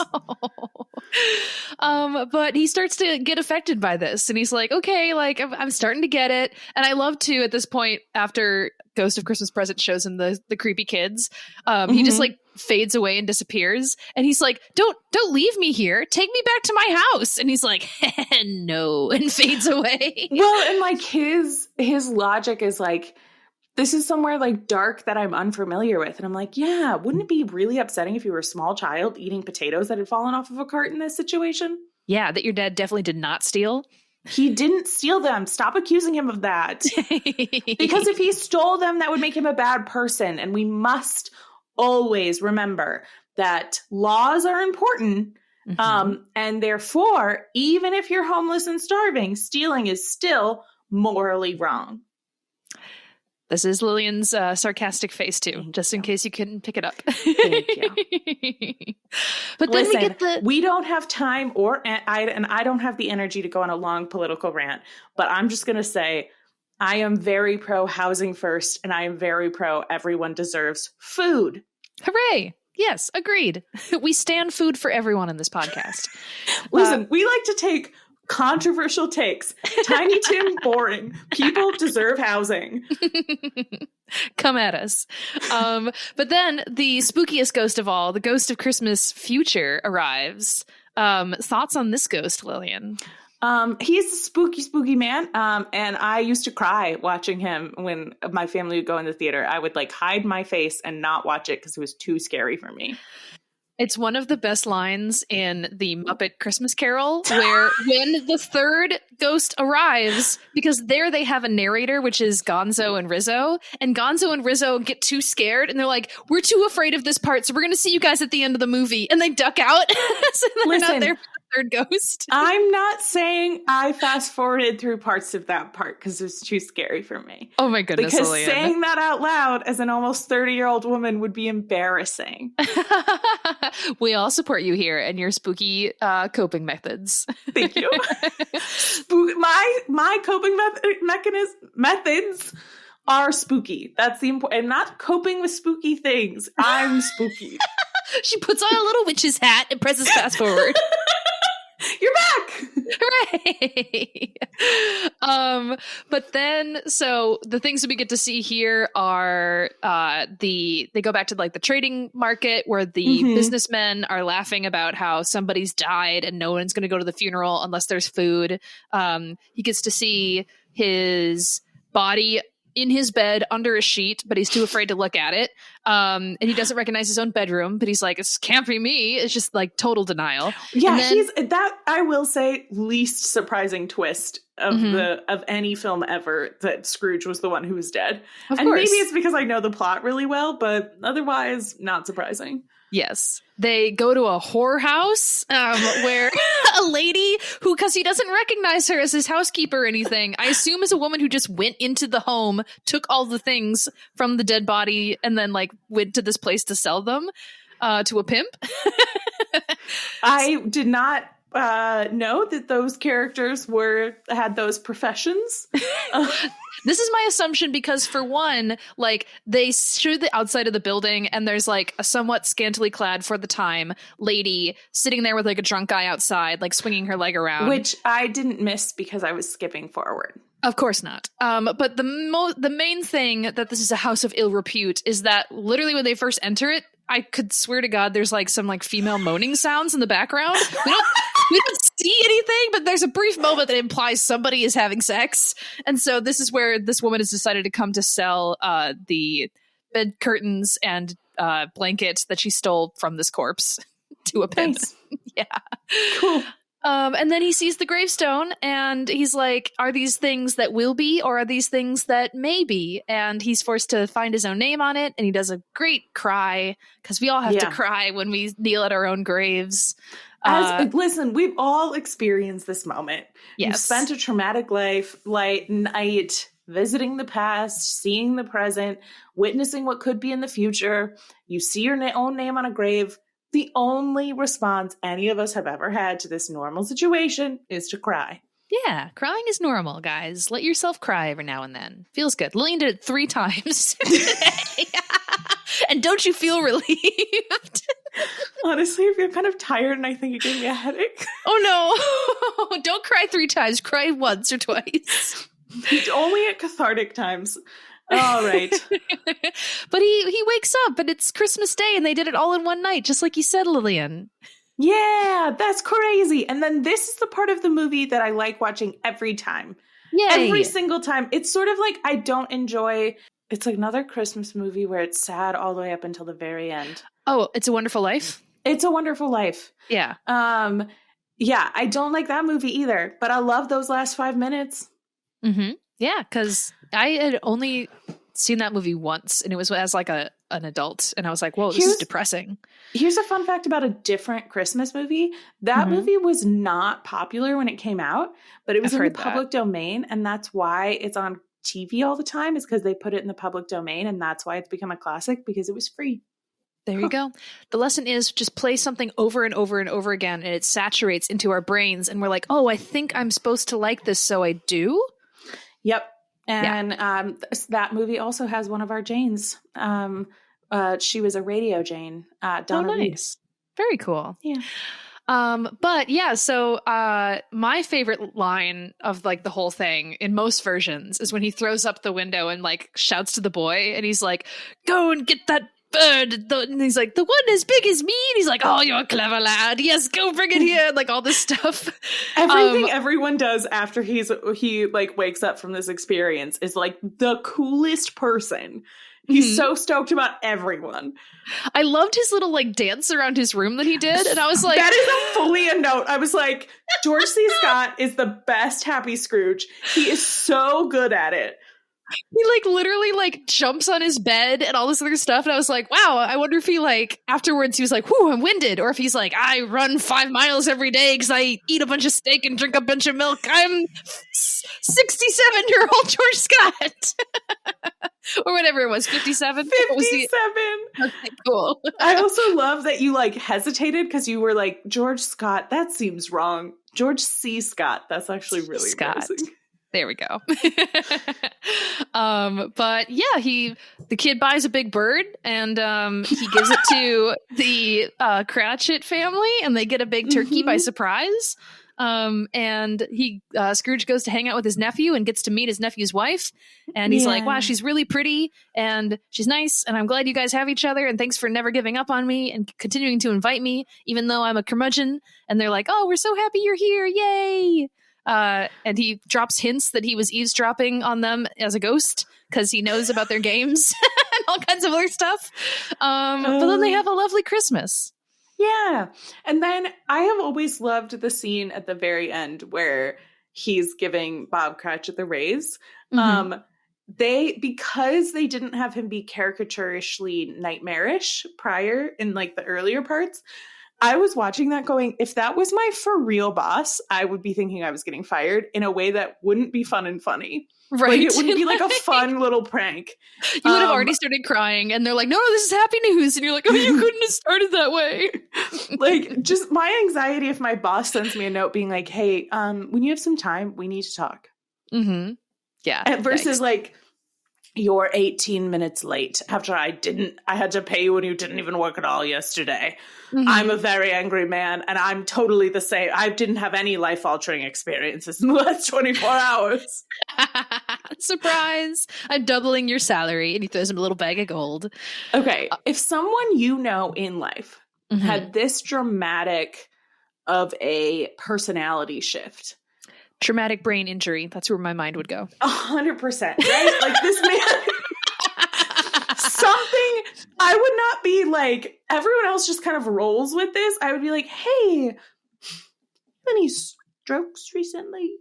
Speaker 2: But he starts to get affected by this, and he's like, okay, like I'm starting to get it. And I love to, at this point, after Ghost of Christmas Present shows him the creepy kids, he just like fades away and disappears. And he's like, don't leave me here. Take me back to my house. And he's like, no, and fades away.
Speaker 1: Well, and like his logic is like, this is somewhere like dark that I'm unfamiliar with. And I'm like, yeah, wouldn't it be really upsetting if you were a small child eating potatoes that had fallen off of a cart in this situation?
Speaker 2: Yeah, that your dad definitely did not steal.
Speaker 1: He didn't steal them. Stop accusing him of that. Because if he stole them, that would make him a bad person. And we must always remember that laws are important. And therefore, even if you're homeless and starving, stealing is still morally wrong.
Speaker 2: This is Lillian's sarcastic face, too, just in case you couldn't pick it up.
Speaker 1: Thank you.
Speaker 2: But then
Speaker 1: we don't have time and I don't have the energy to go on a long political rant, but I'm just going to say I am very pro housing first, and I am very pro everyone deserves food.
Speaker 2: Hooray. Yes, agreed. We stand food for everyone in this podcast.
Speaker 1: Listen, we like to take controversial takes. Tiny Tim, boring. People deserve housing.
Speaker 2: Come at us. But then the spookiest ghost of all, the ghost of Christmas future, arrives. Thoughts on this ghost, Lillian?
Speaker 1: He's a spooky man. And I used to cry watching him when my family would go in the theater. I would like hide my face and not watch it because it was too scary for me.
Speaker 2: It's one of the best lines in the Muppet Christmas Carol, where when the third ghost arrives, because there they have a narrator, which is Gonzo and Rizzo, and Gonzo and Rizzo get too scared, and they're like, we're too afraid of this part, so we're going to see you guys at the end of the movie, and they duck out, so they're not there for the third ghost.
Speaker 1: I'm not saying I fast forwarded through parts of that part because it was too scary for me.
Speaker 2: Oh my goodness,
Speaker 1: because
Speaker 2: Lillian.
Speaker 1: Saying that out loud as an almost 30-year-old woman would be embarrassing.
Speaker 2: We all support you here and your spooky coping methods.
Speaker 1: Thank you. My coping methods are spooky. That's the important. I'm not coping with spooky things. I'm spooky.
Speaker 2: She puts on a little witch's hat and presses fast forward.
Speaker 1: You're back.
Speaker 2: Hooray. But then, so the things that we get to see here are they go back to like the trading market where the businessmen are laughing about how somebody's died and no one's going to go to the funeral unless there's food. He gets to see his body in his bed under a sheet, but he's too afraid to look at it. And he doesn't recognize his own bedroom, but he's like, it can't be me. It's just like total denial.
Speaker 1: Yeah, he's that, I will say, least surprising twist of any film ever, that Scrooge was the one who was dead. Of course. Maybe it's because I know the plot really well, but otherwise not surprising.
Speaker 2: Yes. They go to a whorehouse where a lady who, because he doesn't recognize her as his housekeeper or anything, I assume is a woman who just went into the home, took all the things from the dead body, and then like went to this place to sell them to a pimp.
Speaker 1: I did not know that those characters had those professions.
Speaker 2: This is my assumption because, for one, like, they show the outside of the building and there's like a somewhat scantily clad for the time lady sitting there with like a drunk guy outside, like swinging her leg around.
Speaker 1: Which I didn't miss because I was skipping forward.
Speaker 2: Of course not. But the main thing that this is a house of ill repute is that literally when they first enter it, I could swear to God there's like some like female moaning sounds in the background. We don't see anything, but there's a brief moment that implies somebody is having sex. And so this is where this woman has decided to come to sell the bed curtains and blanket that she stole from this corpse to a pimp.
Speaker 1: Nice.
Speaker 2: Yeah.
Speaker 1: Cool.
Speaker 2: And then he sees the gravestone and he's like, are these things that will be, or are these things that may be? And he's forced to find his own name on it. And he does a great cry, because we all have to cry when we kneel at our own graves.
Speaker 1: Listen, we've all experienced this moment.
Speaker 2: Yes.
Speaker 1: You've spent a traumatic night visiting the past, seeing the present, witnessing what could be in the future. You see your own name on a grave. The only response any of us have ever had to this normal situation is to cry.
Speaker 2: Yeah, crying is normal, guys. Let yourself cry every now and then. Feels good. Lillian did it 3 times today. And don't you feel relieved?
Speaker 1: Honestly, I feel kind of tired and I think it gave me a headache.
Speaker 2: Oh no. Don't cry 3 times. Cry once or twice.
Speaker 1: Only at cathartic times. All right.
Speaker 2: But he wakes up and it's Christmas Day and they did it all in one night, just like you said, Lillian.
Speaker 1: Yeah, that's crazy. And then this is the part of the movie that I like watching every time.
Speaker 2: Yay.
Speaker 1: Every single time. It's sort of like I don't enjoy... It's like another Christmas movie where it's sad all the way up until the very end.
Speaker 2: Oh, It's a Wonderful Life?
Speaker 1: It's a Wonderful Life.
Speaker 2: Yeah.
Speaker 1: Yeah, I don't like that movie either, but I love those last 5 minutes.
Speaker 2: Mm-hmm. Yeah, because I had only seen that movie once, and it was as like an adult, and I was like, whoa, this is depressing.
Speaker 1: Here's a fun fact about a different Christmas movie. That movie was not popular when it came out, but it was in the public domain, and that's why it's on TV all the time, is because they put it in the public domain, and that's why it's become a classic, because it was free.
Speaker 2: There you go. The lesson is just play something over and over and over again, and it saturates into our brains, and we're like, oh, I think I'm supposed to like this, so I do.
Speaker 1: Yep. And that movie also has one of our Janes. She was a radio Jane, Donna Reed.
Speaker 2: Very cool.
Speaker 1: Yeah.
Speaker 2: But yeah, so my favorite line of like the whole thing in most versions is when he throws up the window and like shouts to the boy, and he's like, go and get that bird. And he's like, the one as big as me. And he's like, oh, you're a clever lad. Yes, go bring it here. Like all this stuff.
Speaker 1: Everything everyone does after he like wakes up from this experience is like the coolest person. He's so stoked about everyone.
Speaker 2: I loved his little like dance around his room that he did. And I was like,
Speaker 1: that is fully a note. I was like, George C. Scott is the best Happy Scrooge. He is so good at it.
Speaker 2: He like literally like jumps on his bed and all this other stuff. And I was like, wow, I wonder if he like afterwards he was like, whew, I'm winded. Or if he's like, I run 5 miles every day because I eat a bunch of steak and drink a bunch of milk. I'm 67-year-old George Scott. Or whatever it was, 57?
Speaker 1: 57.
Speaker 2: Okay, cool.
Speaker 1: I also love that you like hesitated because you were like, George Scott, that seems wrong. George C. Scott, that's actually really amazing.
Speaker 2: There we go. But yeah, the kid buys a big bird and he gives it to the Cratchit family, and they get a big turkey by surprise. And Scrooge goes to hang out with his nephew and gets to meet his nephew's wife. And he's like, wow, she's really pretty and she's nice. And I'm glad you guys have each other. And thanks for never giving up on me and continuing to invite me, even though I'm a curmudgeon. And they're like, oh, we're so happy you're here. Yay. And he drops hints that he was eavesdropping on them as a ghost because he knows about their games and all kinds of other stuff. But then they have a lovely Christmas.
Speaker 1: Yeah. And then I have always loved the scene at the very end where he's giving Bob Cratchit the raise. Because they didn't have him be caricaturishly nightmarish prior in like the earlier parts, I was watching that going, if that was my for real boss, I would be thinking I was getting fired in a way that wouldn't be fun and funny.
Speaker 2: Right.
Speaker 1: Like, it wouldn't be like a fun little prank.
Speaker 2: You would have already started crying and they're like, no, this is happy news. And you're like, oh, you couldn't have started that way.
Speaker 1: Like, just my anxiety if my boss sends me a note being like, hey, when you have some time, we need to talk.
Speaker 2: Mm-hmm. Yeah.
Speaker 1: Versus like, you're 18 minutes late after I had to pay you when you didn't even work at all yesterday. Mm-hmm. I'm a very angry man and I'm totally the same. I didn't have any life-altering experiences in the last 24 hours.
Speaker 2: Surprise. I'm doubling your salary. And he throws him a little bag of gold.
Speaker 1: Okay. If someone you know in life had this dramatic of a personality shift.
Speaker 2: Traumatic brain injury. That's where my mind would go.
Speaker 1: 100%, right? Like this man, some something. I would not be like, everyone else just kind of rolls with this. I would be like, hey, any strokes recently?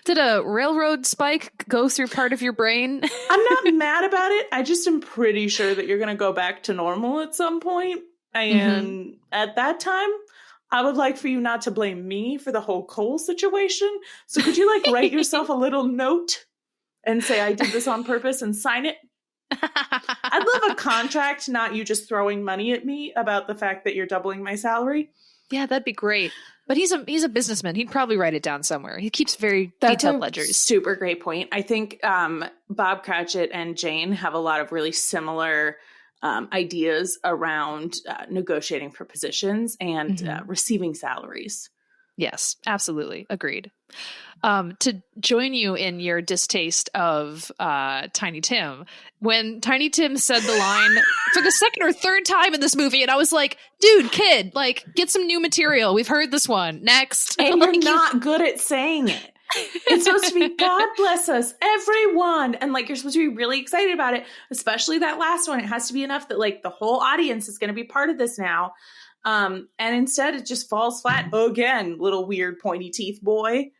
Speaker 2: Did a railroad spike go through part of your brain?
Speaker 1: I'm not mad about it. I just am pretty sure that you're going to go back to normal at some point. And at that time, I would like for you not to blame me for the whole Cole situation. So could you like write yourself a little note and say I did this on purpose and sign it? I'd love a contract, not you just throwing money at me about the fact that you're doubling my salary.
Speaker 2: Yeah, that'd be great. But he's a businessman. He'd probably write it down somewhere. He keeps very detailed ledgers.
Speaker 1: Super great point. I think Bob Cratchit and Jane have a lot of really similar ideas around negotiating for positions and receiving salaries.
Speaker 2: Yes, absolutely. Agreed. To join you in your distaste of Tiny Tim, when Tiny Tim said the line for the second or third time in this movie, and I was like, dude, kid, like, get some new material. We've heard this one. Next.
Speaker 1: And
Speaker 2: like,
Speaker 1: you're not good at saying it. It's supposed to be, God bless us, everyone. And like, you're supposed to be really excited about it, especially that last one. It has to be enough that like the whole audience is going to be part of this now. And instead it just falls flat again, little weird pointy teeth boy.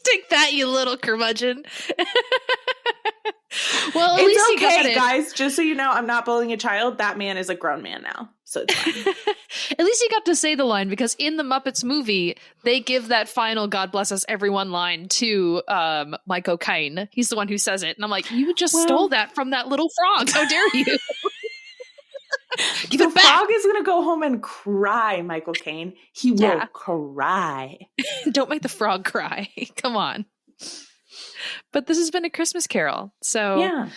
Speaker 2: Take that, you little curmudgeon. Well, at
Speaker 1: it's
Speaker 2: least
Speaker 1: okay,
Speaker 2: you got it.
Speaker 1: Guys, just so you know, I'm not bullying a child. That man is a grown man now, so it's fine.
Speaker 2: At least you got to say the line, because in the Muppets movie, they give that final "God bless us, everyone" line to Mike O'Kane. He's the one who says it, and I'm like, you just stole that from that little frog. How dare you? Give it back. The
Speaker 1: frog is gonna go home and cry, Michael Caine. He will cry.
Speaker 2: Don't make the frog cry. Come on. But this has been A Christmas Carol. So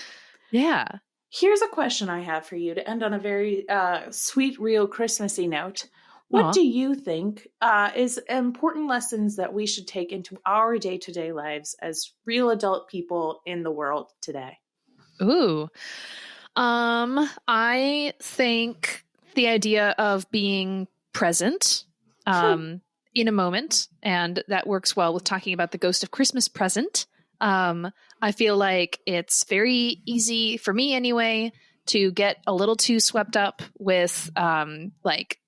Speaker 2: yeah.
Speaker 1: Here's a question I have for you to end on a very sweet, real Christmassy note. What do you think is important lessons that we should take into our day-to-day lives as real adult people in the world today?
Speaker 2: Ooh. I think the idea of being present in a moment, and that works well with talking about the Ghost of Christmas Present. I feel like it's very easy for me anyway to get a little too swept up with like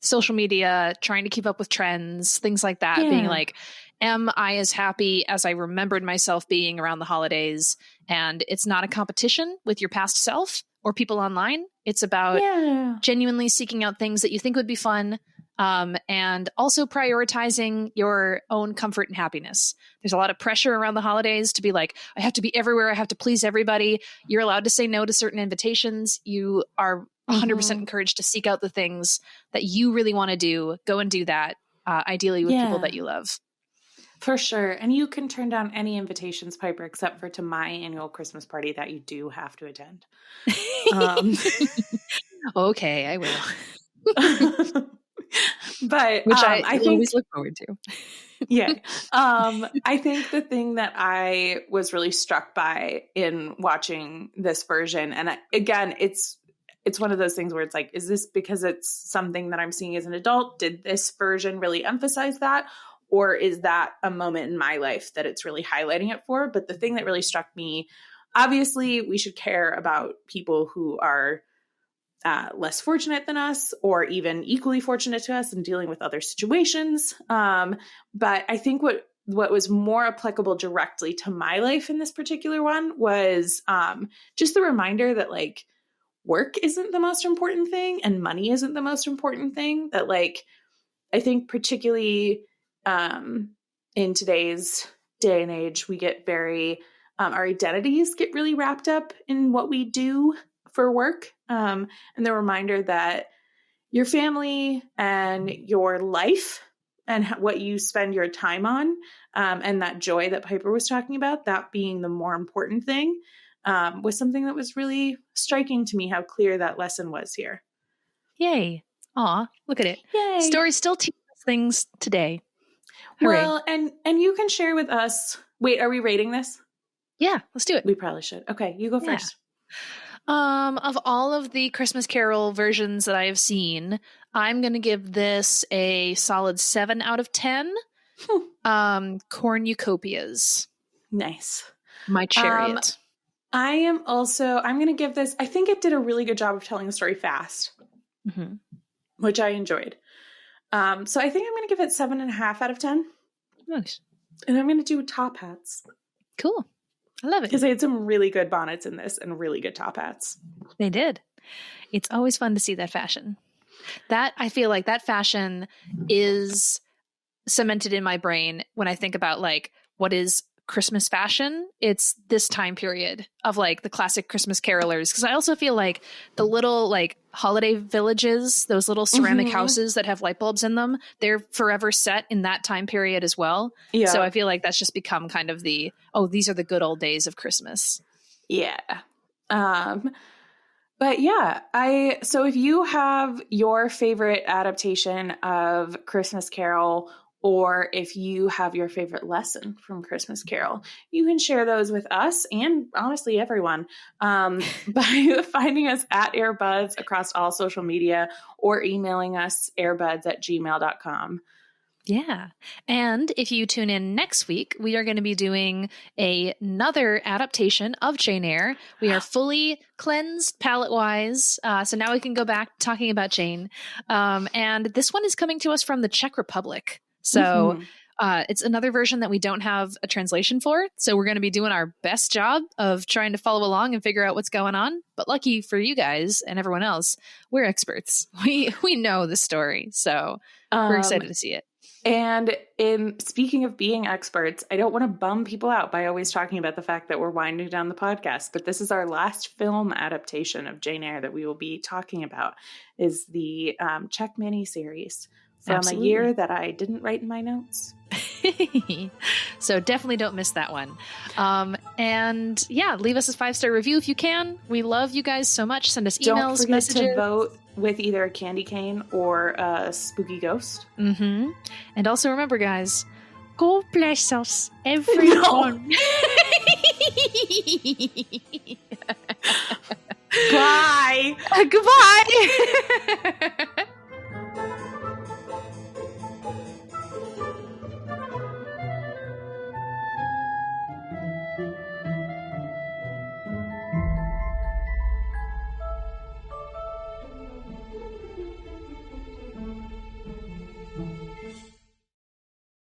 Speaker 2: social media, trying to keep up with trends, things like that, being like, am I as happy as I remembered myself being around the holidays? And it's not a competition with your past self or people online. It's about genuinely seeking out things that you think would be fun, and also prioritizing your own comfort and happiness. There's a lot of pressure around the holidays to be like, I have to be everywhere. I have to please everybody. You're allowed to say no to certain invitations. You are 100% encouraged to seek out the things that you really want to do. Go and do that, ideally with people that you love.
Speaker 1: For sure. And you can turn down any invitations, Piper, except for to my annual Christmas party that you do have to attend.
Speaker 2: Okay, I will.
Speaker 1: But
Speaker 2: which I
Speaker 1: think,
Speaker 2: always look forward to.
Speaker 1: I think the thing that I was really struck by in watching this version, and again, it's one of those things where it's like, is this because it's something that I'm seeing as an adult? Did this version really emphasize that? Or is that a moment in my life that it's really highlighting it for? But the thing that really struck me, obviously, we should care about people who are less fortunate than us, or even equally fortunate to us in dealing with other situations. But I think what was more applicable directly to my life in this particular one was just the reminder that like work isn't the most important thing and money isn't the most important thing. That like, I think particularly in today's day and age, we get very, our identities get really wrapped up in what we do for work. And the reminder that your family and your life and what you spend your time on, and that joy that Piper was talking about, that being the more important thing, was something that was really striking to me, how clear that lesson was here.
Speaker 2: Yay. Aw, look at it.
Speaker 1: Yay.
Speaker 2: Stories still teach us things today. Hooray.
Speaker 1: Well, and you can share with us. Wait, are we rating this?
Speaker 2: Yeah, let's do it.
Speaker 1: We probably should. Okay, you go first.
Speaker 2: Of all of the Christmas Carol versions that I have seen, I'm going to give this a solid 7 out of 10. Cornucopias.
Speaker 1: Nice.
Speaker 2: My chariot.
Speaker 1: I'm going to give this, I think it did a really good job of telling the story fast, which I enjoyed. So I think I'm going to give it 7.5 out of 10.
Speaker 2: Nice.
Speaker 1: And I'm going to do top hats.
Speaker 2: Cool. I love it.
Speaker 1: Because they had some really good bonnets in this and really good top hats.
Speaker 2: They did. It's always fun to see that fashion. I feel like that fashion is cemented in my brain when I think about like what is Christmas fashion. It's this time period of like the classic Christmas carolers. Because I also feel like the little like holiday villages, those little ceramic houses that have light bulbs in them, they're forever set in that time period as well. Yeah. So I feel like that's just become kind of these are the good old days of Christmas.
Speaker 1: Yeah. But yeah, so if you have your favorite adaptation of Christmas Carol, or if you have your favorite lesson from Christmas Carol, you can share those with us and honestly everyone by finding us at Airbuds across all social media or emailing us airbuds@gmail.com.
Speaker 2: Yeah. And if you tune in next week, we are going to be doing another adaptation of Jane Eyre. We are fully cleansed palate-wise. So now we can go back talking about Jane. And this one is coming to us from the Czech Republic. So it's another version that we don't have a translation for. So we're going to be doing our best job of trying to follow along and figure out what's going on. But lucky for you guys and everyone else, we're experts. We know the story. So we're excited to see it.
Speaker 1: And in speaking of being experts, I don't want to bum people out by always talking about the fact that we're winding down the podcast, but this is our last film adaptation of Jane Eyre that we will be talking about, is the Czech miniseries from a year that I didn't write in my notes.
Speaker 2: So definitely don't miss that one. And yeah, leave us a 5-star review if you can. We love you guys so much. Send us emails,
Speaker 1: don't forget
Speaker 2: messages.
Speaker 1: To vote with either a candy cane or a spooky ghost.
Speaker 2: And also remember, guys, God bless us, everyone.
Speaker 1: Bye.
Speaker 2: Goodbye.